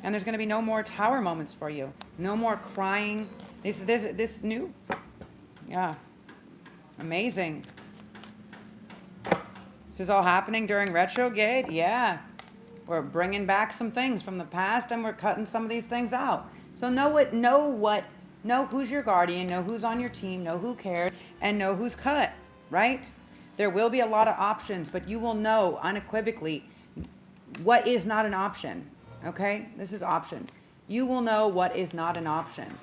Speaker 1: And there's going to be no more tower moments for you. No more crying. This new. Yeah. Amazing. This is all happening during retrograde. Yeah. We're bringing back some things from the past and we're cutting some of these things out. So know who's your guardian, know who's on your team, know who cares, and know who's cut, right? There will be a lot of options, but you will know unequivocally what is not an option, okay? This is options. You will know what is not an option,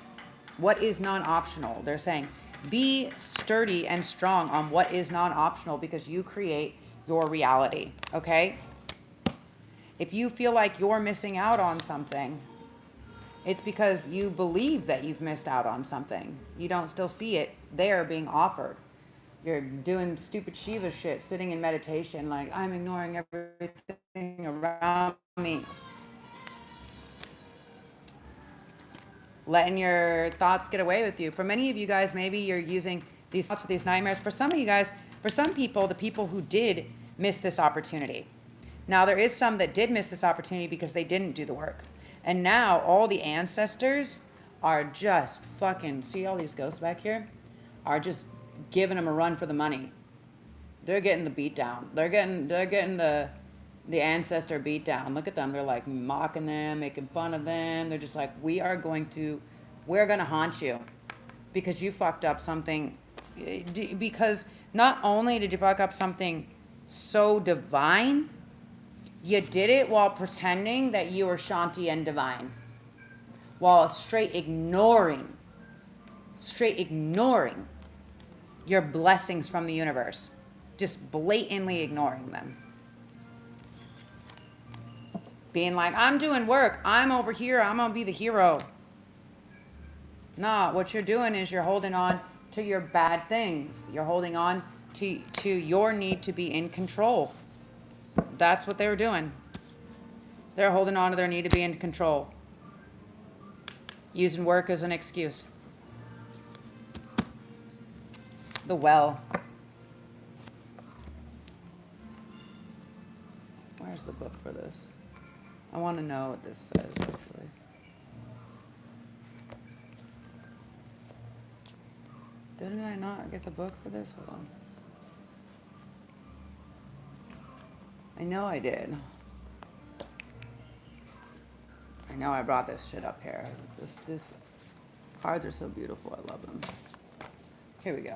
Speaker 1: what is non-optional. They're saying be sturdy and strong on what is non-optional because you create your reality, okay? If you feel like you're missing out on something, it's because you believe that you've missed out on something. You don't still see it there being offered. You're doing stupid Shiva shit, sitting in meditation, like, I'm ignoring everything around me. Letting your thoughts get away with you. For many of you guys, maybe you're using these thoughts, these nightmares. For some of you guys, for some people, the people who did miss this opportunity. Now, there is some that did miss this opportunity because they didn't do the work. And now all the ancestors are just fucking, see all these ghosts back here? Are just giving them a run for the money. They're getting the beat down. They're getting the ancestor beat down. Look at them. They're like mocking them, making fun of them. They're just like, we're going to haunt you because you fucked up something. Because not only did you fuck up something so divine, you did it while pretending that you were Shanti and divine, while straight ignoring your blessings from the universe, just blatantly ignoring them. Being like, I'm doing work, I'm over here, I'm gonna be the hero. No, what you're doing is you're holding on to your bad things. You're holding on to your need to be in control. That's what they were doing. They're holding on to their need to be in control, using work as an excuse. The well. Where's the book for this? I want to know what this says, actually. Didn't I not get the book for this? Hold on. I know I did. I know I brought this shit up here. This cards are so beautiful. I love them. Here we go.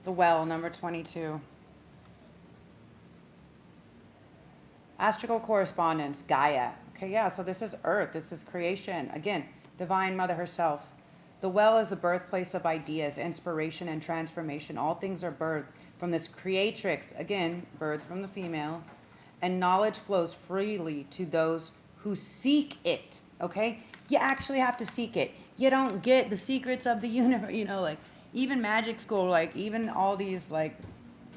Speaker 1: The Well, number 22. Astral correspondence, Gaia. Okay, yeah, so this is Earth. This is creation. Again, Divine Mother herself. The well is the birthplace of ideas, inspiration, and transformation. All things are birthed from this creatrix, again, birthed from the female, and knowledge flows freely to those who seek it, okay? You actually have to seek it. You don't get the secrets of the universe, you know, like, even magic school, like, even all these, like,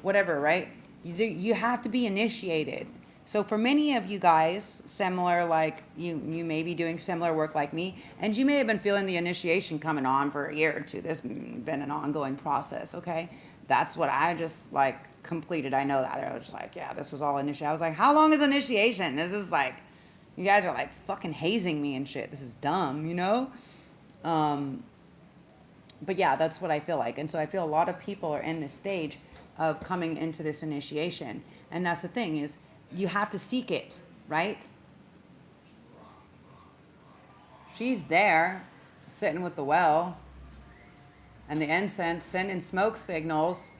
Speaker 1: whatever, right? You have to be initiated. So for many of you guys, similar, like you may be doing similar work like me, and you may have been feeling the initiation coming on for a year or two. This has been an ongoing process, okay? That's what I just like completed. I know that. I was just like, yeah, this was all initiation. I was like, how long is initiation? This is like, you guys are like fucking hazing me and shit. This is dumb, you know? But yeah, that's what I feel like. And so I feel a lot of people are in this stage of coming into this initiation. And that's the thing is, you have to seek it, right? She's there, sitting with the well, and the incense sending smoke signals.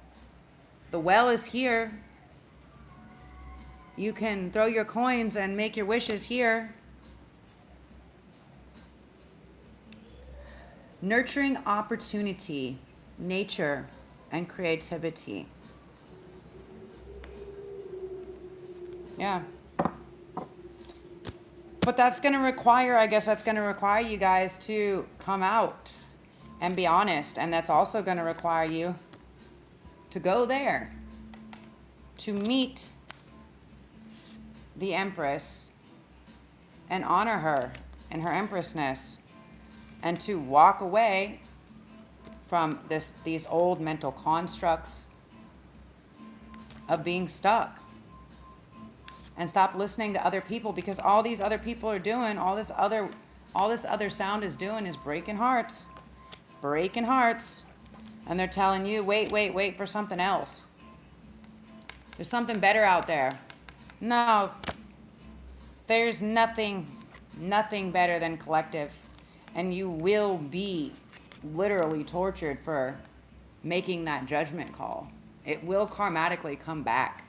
Speaker 1: The well is here. You can throw your coins and make your wishes here. Nurturing opportunity, nature, and creativity. Yeah. But that's going to require, I guess that's going to require you guys to come out and be honest. And that's also going to require you to go there, to meet the Empress and honor her and her Empressness, and to walk away from these old mental constructs of being stuck. And stop listening to other people, because all these other people are doing, all this other sound is doing is breaking hearts. Breaking hearts. And they're telling you, wait for something else. There's something better out there. No. There's nothing better than collective. And you will be literally tortured for making that judgment call. It will karmatically come back.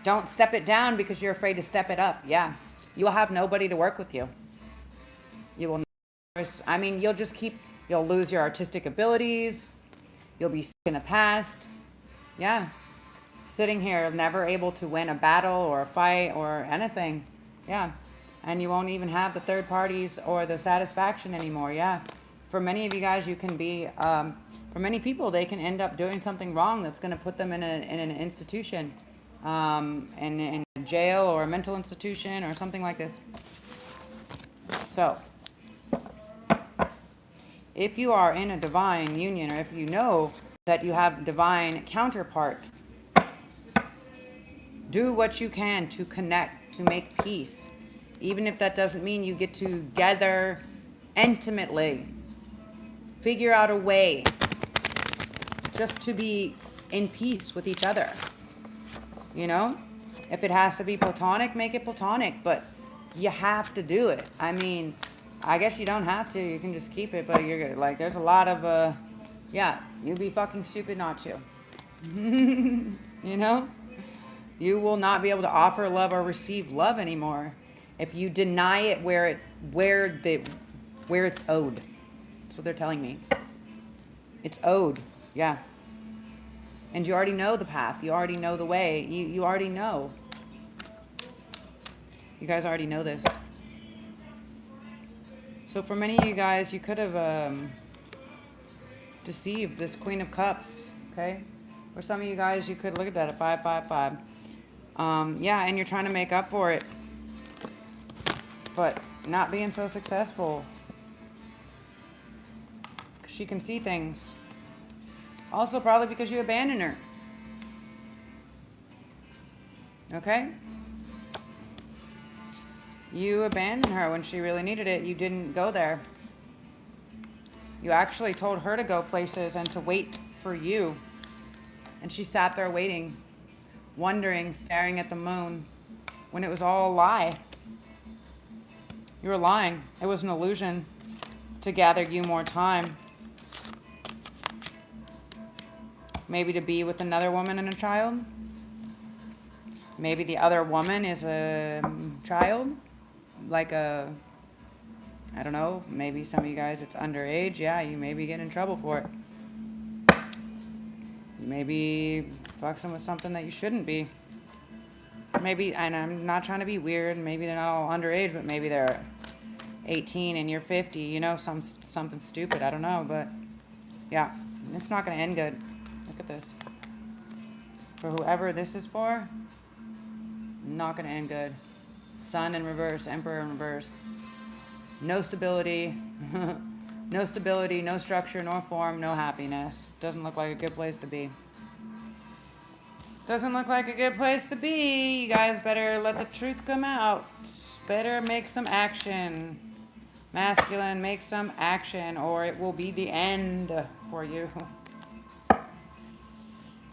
Speaker 1: Don't step it down because you're afraid to step it up. Yeah. You'll have nobody to work with you. You will, I mean, you'll lose your artistic abilities. You'll be stuck in the past. Yeah. Sitting here, never able to win a battle or a fight or anything. Yeah. And you won't even have the third parties or the satisfaction anymore. Yeah. For many of you guys, you can be, for many people, they can end up doing something wrong that's going to put them in an institution. In a jail or a mental institution or something like this. So, if you are in a divine union, or if you know that you have divine counterpart, Do what you can to connect, to make peace. Even if that doesn't mean you get together intimately. Figure out a way just to be in peace with each other. You know? If it has to be platonic, make it platonic, but you have to do it. I mean, I guess you don't have to. You can just keep it, but you're good. Like, there's a lot of, yeah, you'd be fucking stupid not to. You know? You will not be able to offer love or receive love anymore if you deny it where it's owed. That's what they're telling me. It's owed. Yeah. And you already know the path. You already know the way. You already know. You guys already know this. So for many of you guys, you could have deceived this Queen of Cups, okay? For some of you guys, you could look at that at 555. Yeah, and you're trying to make up for it, but not being so successful. She can see things. Also, probably because you abandoned her. Okay? You abandoned her when she really needed it. You didn't go there. You actually told her to go places and to wait for you. And she sat there waiting, wondering, staring at the moon, when it was all a lie. You were lying. It was an illusion to gather you more time. Maybe to be with another woman and a child. Maybe the other woman is a child. Like I don't know, maybe some of you guys, it's underage. Yeah, you may be getting in trouble for it. You may be fucking with something that you shouldn't be. Maybe, and I'm not trying to be weird, maybe they're not all underage, but maybe they're 18 and you're 50, you know, something stupid, I don't know, but yeah, it's not going to end good. Look at this. For whoever this is for, not going to end good. Sun in reverse, Emperor in reverse. No stability. No stability, no structure, no form, no happiness. Doesn't look like a good place to be. Doesn't look like a good place to be. You guys better let the truth come out. Better make some action. Masculine, make some action, or it will be the end for you.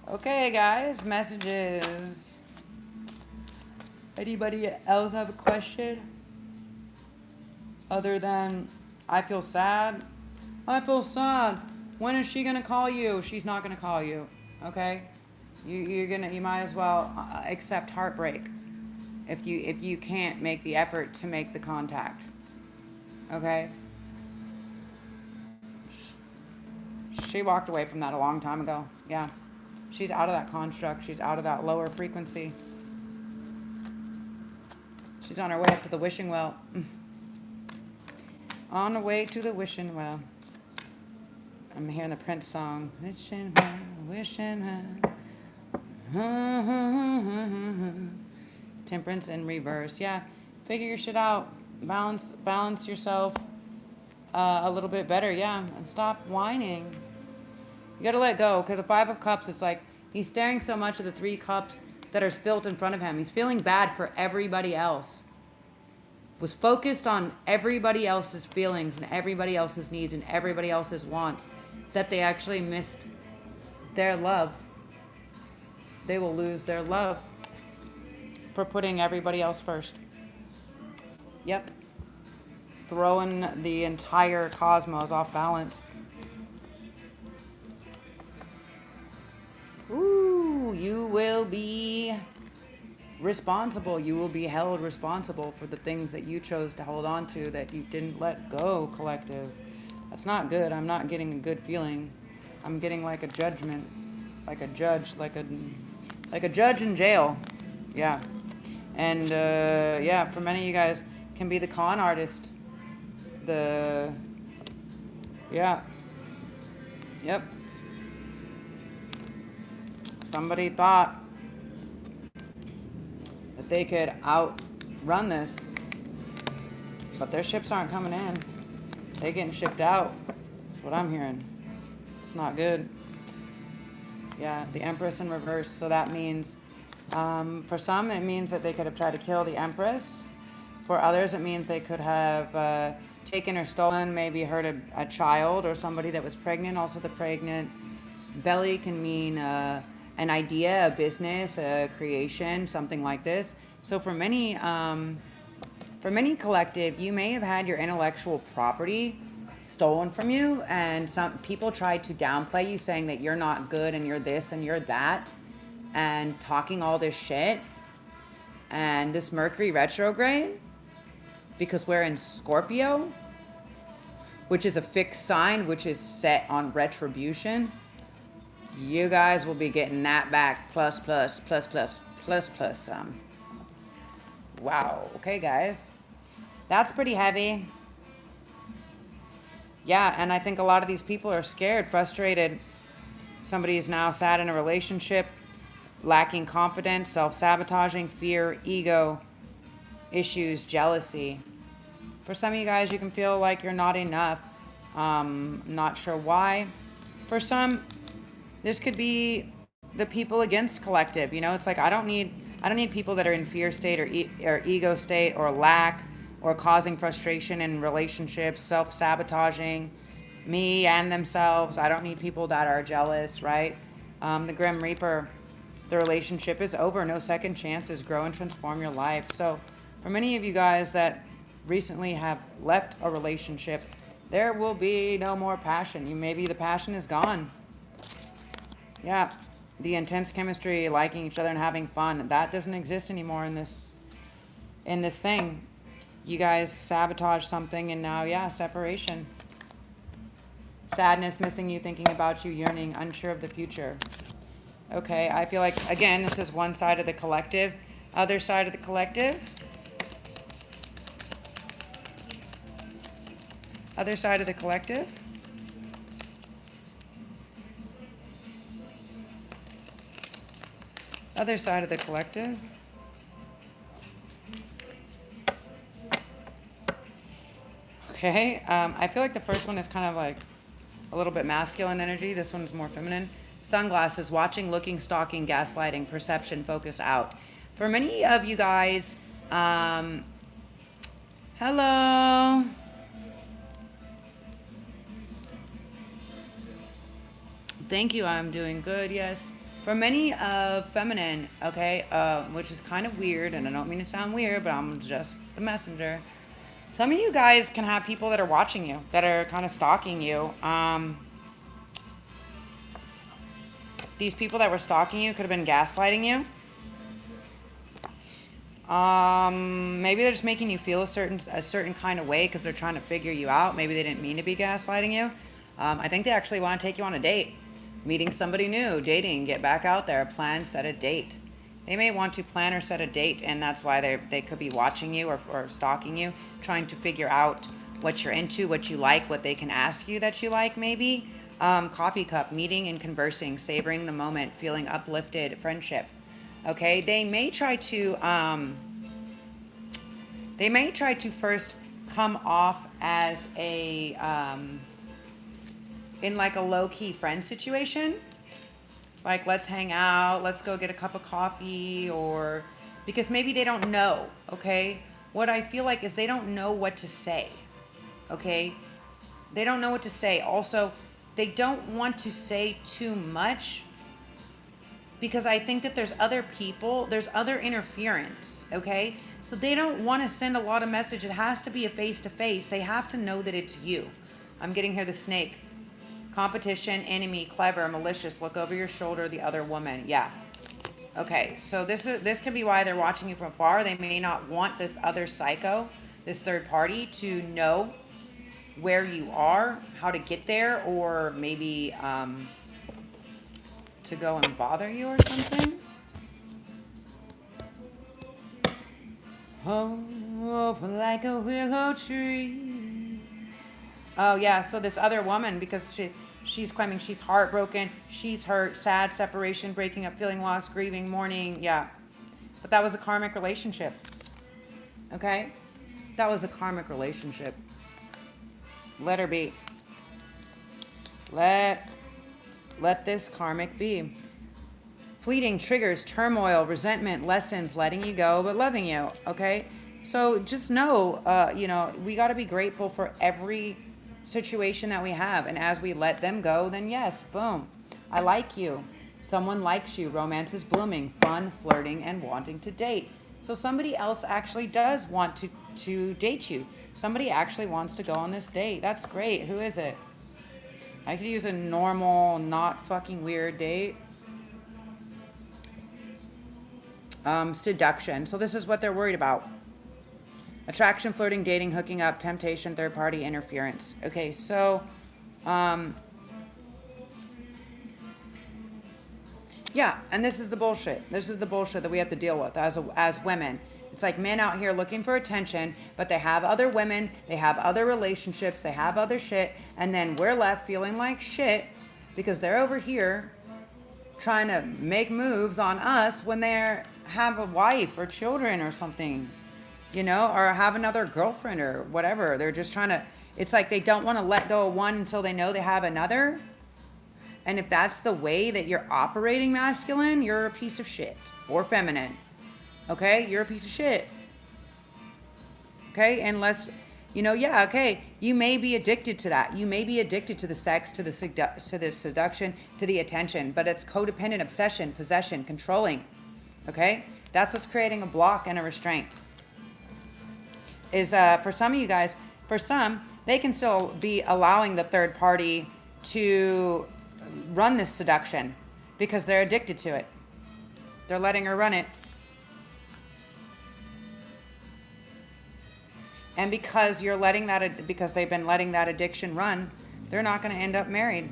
Speaker 1: Okay, guys, messages. Anybody else have a question? Other than, I feel sad. I feel sad. When is she gonna call you? She's not gonna call you. Okay? You might as well accept heartbreak if you can't make the effort to make the contact. Okay? She walked away from that a long time ago. Yeah. She's out of that construct. She's out of that lower frequency. She's on her way up to the wishing well. On the way to the wishing well. I'm hearing the Prince song. Wishing well, wishing well. Temperance in reverse. Yeah, figure your shit out. Balance yourself a little bit better. Yeah, and stop whining. You gotta let go, because the Five of Cups, it's like he's staring so much at the 3 cups that are spilt in front of him. He's feeling bad for everybody else. Was focused on everybody else's feelings and everybody else's needs and everybody else's wants, that they actually missed their love. They will lose their love for putting everybody else first. Yep. Throwing the entire cosmos off balance. Ooh, you will be responsible. You will be held responsible for the things that you chose to hold on to that you didn't let go, collective. That's not good. I'm not getting a good feeling. I'm getting like a judgment, like a judge, like a judge in jail. Yeah. And yeah, for many of you guys can be the con artist. Yeah. Yep. Somebody thought that they could outrun this, but their ships aren't coming in. They're getting shipped out. That's what I'm hearing. It's not good. Yeah, the Empress in reverse. So that means For some, it means that they could have tried to kill the Empress. For others, it means they could have taken or stolen, maybe hurt a child or somebody that was pregnant. Also, the pregnant belly can mean an idea, a business, a creation, something like this. So for many collective, you may have had your intellectual property stolen from you, and some people tried to downplay you, saying that you're not good and you're this and you're that, and talking all this shit. And this Mercury retrograde, because we're in Scorpio, which is a fixed sign, which is set on retribution, you guys will be getting that back plus some. Wow. Okay, guys. That's pretty heavy. Yeah, and I think a lot of these people are scared, frustrated. Somebody is now sad in a relationship, lacking confidence, self-sabotaging, fear, ego, issues, jealousy. For some of you guys, you can feel like you're not enough. Not sure why. For some, this could be the people against collective. You know, it's like I don't need people that are in fear state or ego state or lack or causing frustration in relationships, self-sabotaging me and themselves. I don't need people that are jealous, right? The Grim Reaper, the relationship is over. No second chances. Grow and transform your life. So for many of you guys that recently have left a relationship, there will be no more passion. Maybe the passion is gone. Yeah, the intense chemistry, liking each other and having fun, that doesn't exist anymore in this thing. You guys sabotage something, and now, yeah, separation. Sadness, missing you, thinking about you, yearning, unsure of the future. Okay, I feel like, again, this is one side of the collective. Other side of the collective. Other side of the collective. Other side of the collective. Okay, I feel like the first one is kind of like a little bit masculine energy. This one is more feminine. Sunglasses, watching, looking, stalking, gaslighting, perception, focus out. For many of you guys, hello. Thank you, I'm doing good, yes. For many of feminine, okay, which is kind of weird, and I don't mean to sound weird, but I'm just the messenger. Some of you guys can have people that are watching you, that are kind of stalking you. These people that were stalking you could have been gaslighting you. Maybe they're just making you feel a certain kind of way because they're trying to figure you out. Maybe they didn't mean to be gaslighting you. I think they actually want to take you on a date. Meeting somebody new, dating, get back out there, plan, set a date. They may want to plan or set a date, and that's why they could be watching you or stalking you, trying to figure out what you're into, what you like, what they can ask you that you like, maybe. Coffee cup, meeting and conversing, savoring the moment, feeling uplifted, friendship. Okay, they may try to first come off as a in like a low-key friend situation. Like, let's hang out, let's go get a cup of coffee, or because maybe they don't know, okay? What I feel like is they don't know what to say, okay? They don't know what to say. Also, they don't want to say too much because I think that there's other people, there's other interference, okay? So they don't want to send a lot of message. It has to be a face-to-face. They have to know that it's you. I'm getting here the snake. Competition, enemy, clever, malicious, look over your shoulder, the other woman. Yeah. Okay, so this could be why they're watching you from afar. They may not want this other psycho, this third party, to know where you are, how to get there, or maybe to go and bother you or something. Oh, like a willow tree. Oh yeah, so this other woman, because she's claiming she's heartbroken, she's hurt, sad, separation, breaking up, feeling lost, grieving, mourning, yeah. But that was a karmic relationship. Okay? That was a karmic relationship. Let her be. Let this karmic be. Fleeting triggers, turmoil, resentment, lessons, letting you go, but loving you, okay? So just know, we got to be grateful for every situation that we have. And as we let them go, then yes, boom, I like you. Someone likes you. Romance is blooming, fun, flirting, and wanting to date. So somebody else actually does want to date you. Somebody actually wants to go on this date. That's great. Who is it? I could use a normal, not fucking weird date. Seduction. So this is what they're worried about. Attraction, flirting, dating, hooking up, temptation, third party interference. Okay, so yeah, and this is the bullshit. This is the bullshit that we have to deal with as women. It's like men out here looking for attention, but they have other women, they have other relationships, they have other shit, and then we're left feeling like shit because they're over here trying to make moves on us when they have a wife or children or something, or have another girlfriend or whatever. They're just trying to, it's like they don't want to let go of one until they know they have another. And if that's the way that you're operating masculine, you're a piece of shit. Or feminine. Okay? You're a piece of shit. Okay? Unless, okay, you may be addicted to that. You may be addicted to the sex, to the seduction, to the attention. But it's codependent obsession, possession, controlling. Okay? That's what's creating a block and a restraint. Is for some of you guys, for some, they can still be allowing the third party to run this seduction because they're addicted to it. They're letting her run it. And because because they've been letting that addiction run, they're not going to end up married.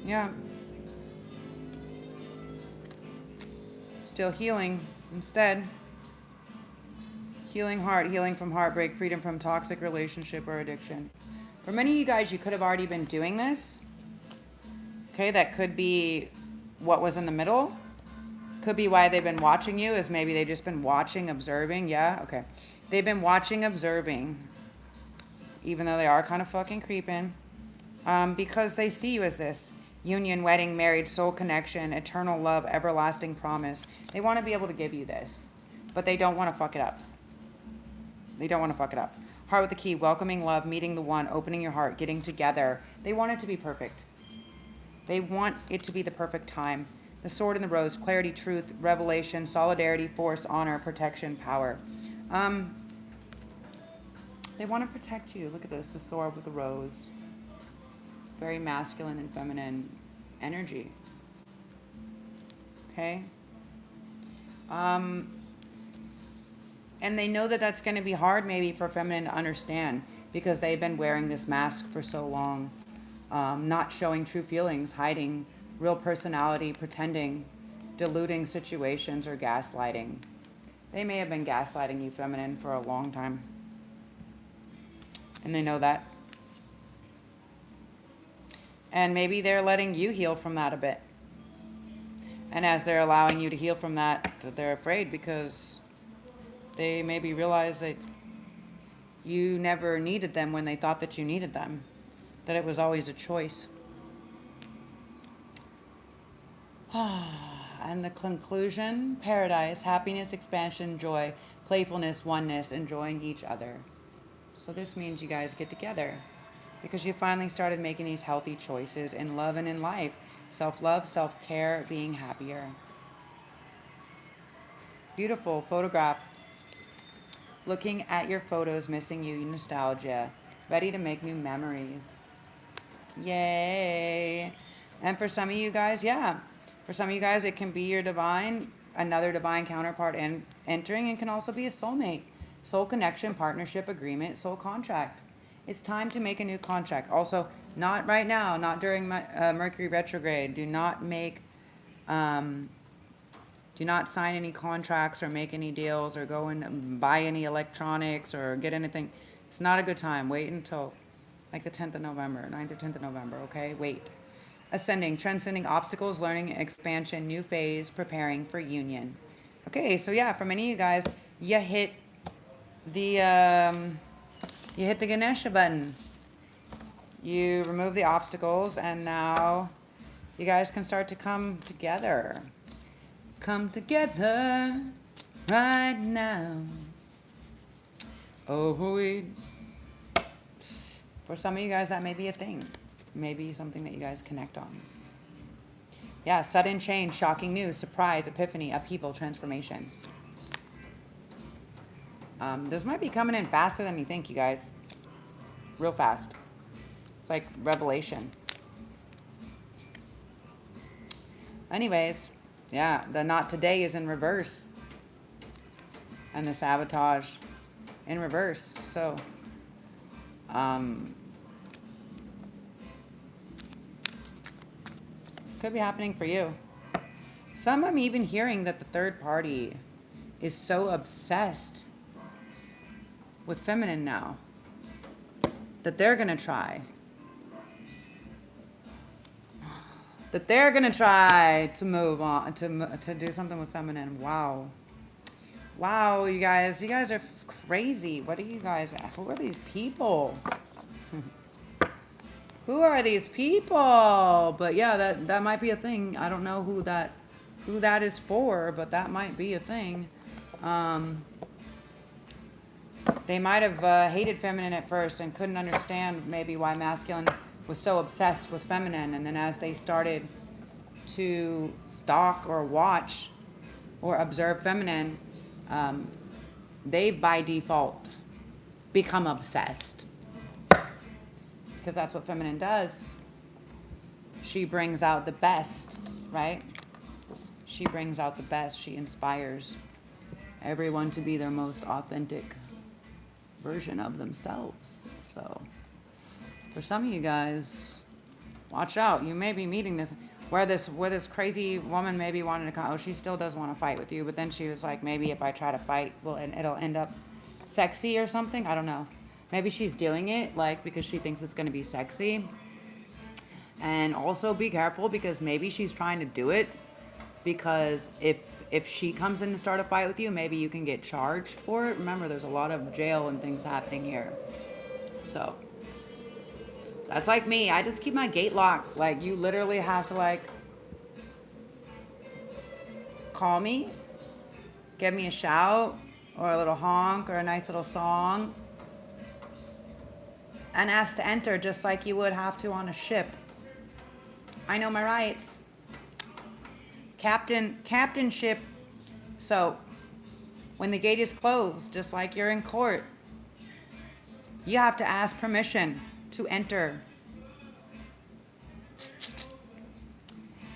Speaker 1: Yeah. Still healing instead. Healing heart, healing from heartbreak, freedom from toxic relationship or addiction. For many of you guys, you could have already been doing this. Okay, that could be what was in the middle. Could be why they've been watching you, is maybe they've just been watching, observing. Yeah, okay. They've been watching, observing, even though they are kind of fucking creeping, because they see you as this. Union, wedding, married, soul connection, eternal love, everlasting promise. They want to be able to give you this, but they don't want to fuck it up. They don't want to fuck it up. Heart with the key, welcoming love, meeting the one, opening your heart, getting together. They want it to be perfect. They want it to be the perfect time. The sword and the rose, clarity, truth, revelation, solidarity, force, honor, protection, power. They want to protect you. Look at this, the sword with the rose. Very masculine and feminine energy. Okay? And they know that that's going to be hard maybe for feminine to understand because they've been wearing this mask for so long. Not showing true feelings, hiding real personality, pretending, diluting situations, or gaslighting. They may have been gaslighting you, feminine, for a long time. And they know that. And maybe they're letting you heal from that a bit. And as they're allowing you to heal from that, they're afraid because they maybe realize that you never needed them when they thought that you needed them. That it was always a choice. And the conclusion, paradise, happiness, expansion, joy, playfulness, oneness, enjoying each other. So this means you guys get together because you finally started making these healthy choices in love and in life. Self-love, self-care, being happier. Beautiful photograph. Looking at your photos, missing you, nostalgia. Ready to make new memories. Yay. And for some of you guys, yeah. For some of you guys, it can be your another divine counterpart entering, and can also be a soulmate. Soul connection, partnership, agreement, soul contract. It's time to make a new contract. Also, not right now, not during Mercury retrograde. Do not sign any contracts or make any deals or go and buy any electronics or get anything. It's not a good time. Wait until like the 10th of November, 9th or 10th of November, okay? Wait. Ascending, transcending obstacles, learning, expansion, new phase, preparing for union. Okay, so yeah, for many of you guys, you hit the Ganesha button. You remove the obstacles, and now you guys can start to come together. Come together right now. Oh, for some of you guys, that may be a thing. Maybe something that you guys connect on. Yeah, sudden change, shocking news, surprise, epiphany, upheaval, transformation. This might be coming in faster than you think, you guys. Real fast. It's like revelation. Anyways, yeah, the not today is in reverse. And the sabotage in reverse. So, this could be happening for you. Some I'm even hearing that the third party is so obsessed with feminine now that they're going to try. That they're going to try to move on, to do something with feminine. Wow. Wow, you guys are crazy. What are you guys, who are these people? Who are these people? But yeah, that might be a thing. I don't know who that is for, but that might be a thing. They might have hated feminine at first and couldn't understand maybe why masculine was so obsessed with feminine. And then as they started to stalk or watch or observe feminine, they've by default become obsessed. Because that's what feminine does. She brings out the best, right? She brings out the best. She inspires everyone to be their most authentic version of themselves. So for some of you guys, watch out. You may be meeting this where this crazy woman maybe wanted to come. Oh, she still does want to fight with you, but then she was like, maybe if I try to fight, well, and it'll end up sexy or something. I don't know. Maybe she's doing it like because she thinks it's going to be sexy. And also be careful because maybe she's trying to do it because if she comes in to start a fight with you, maybe you can get charged for it. Remember, there's a lot of jail and things happening here. So that's like me. I just keep my gate locked. Like, you literally have to, like, call me, give me a shout or a little honk or a nice little song, and ask to enter just like you would have to on a ship. I know my rights. Captainship. So when the gate is closed, just like you're in court, you have to ask permission to enter.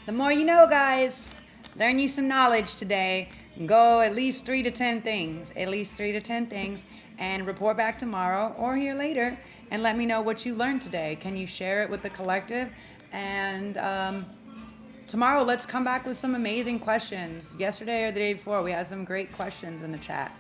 Speaker 1: The more you know, guys. Learn you some knowledge today. Go at least 3 to 10 things. At least 3 to 10 things. And report back tomorrow or here later and let me know what you learned today. Can you share it with the collective? And tomorrow, let's come back with some amazing questions. Yesterday or the day before, we had some great questions in the chat.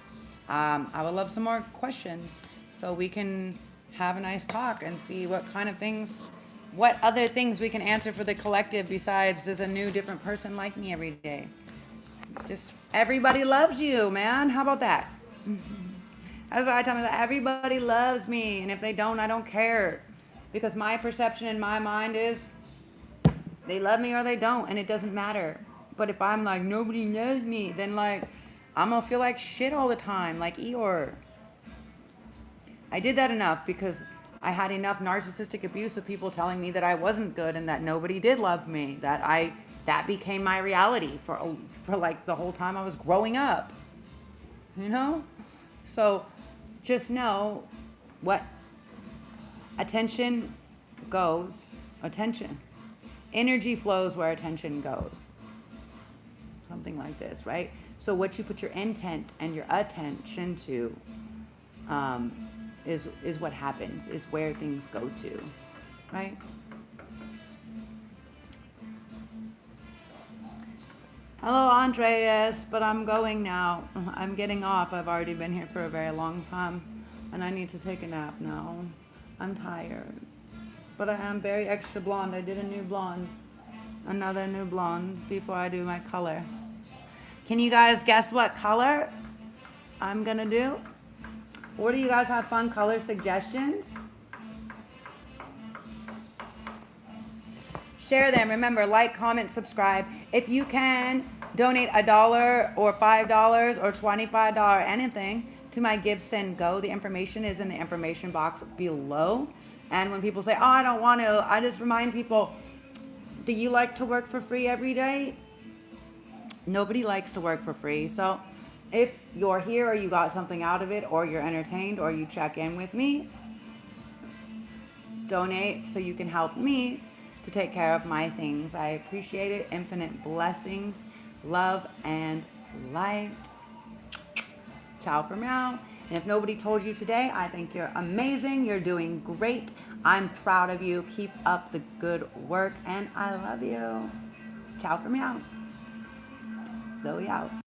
Speaker 1: I would love some more questions so we can have a nice talk and see what kind of things, what other things we can answer for the collective besides does a new, different person like me every day. Just everybody loves you, man. How about that? That's what I tell myself. Everybody loves me, and if they don't, I don't care. Because my perception in my mind is they love me or they don't, and it doesn't matter. But if I'm like, nobody knows me, then like, I'm going to feel like shit all the time, like Eeyore. I did that enough because I had enough narcissistic abuse of people telling me that I wasn't good and that nobody did love me, that became my reality for like the whole time I was growing up, you know? So just know what attention goes, attention. Energy flows where attention goes. Something like this, right? So what you put your intent and your attention to is what happens, is where things go to, right? Hello, Andreas, but I'm going now. I'm getting off. I've already been here for a very long time, and I need to take a nap now. I'm tired. But I am very extra blonde. I did a new blonde. Another new blonde before I do my color. Can you guys guess what color I'm going to do? Or do you guys have fun color suggestions? Share them. Remember, like, comment, subscribe. If you can, donate $1 or $5 or $25, anything, to my Give, Send, Go. The information is in the information box below. And when people say, oh, I don't want to, I just remind people, do you like to work for free every day? Nobody likes to work for free. So if you're here or you got something out of it, or you're entertained, or you check in with me, donate so you can help me to take care of my things. I appreciate it. Infinite blessings, love, and light. Ciao for now. And if nobody told you today, I think you're amazing. You're doing great. I'm proud of you. Keep up the good work, and I love you. Ciao for meow. Zoe out.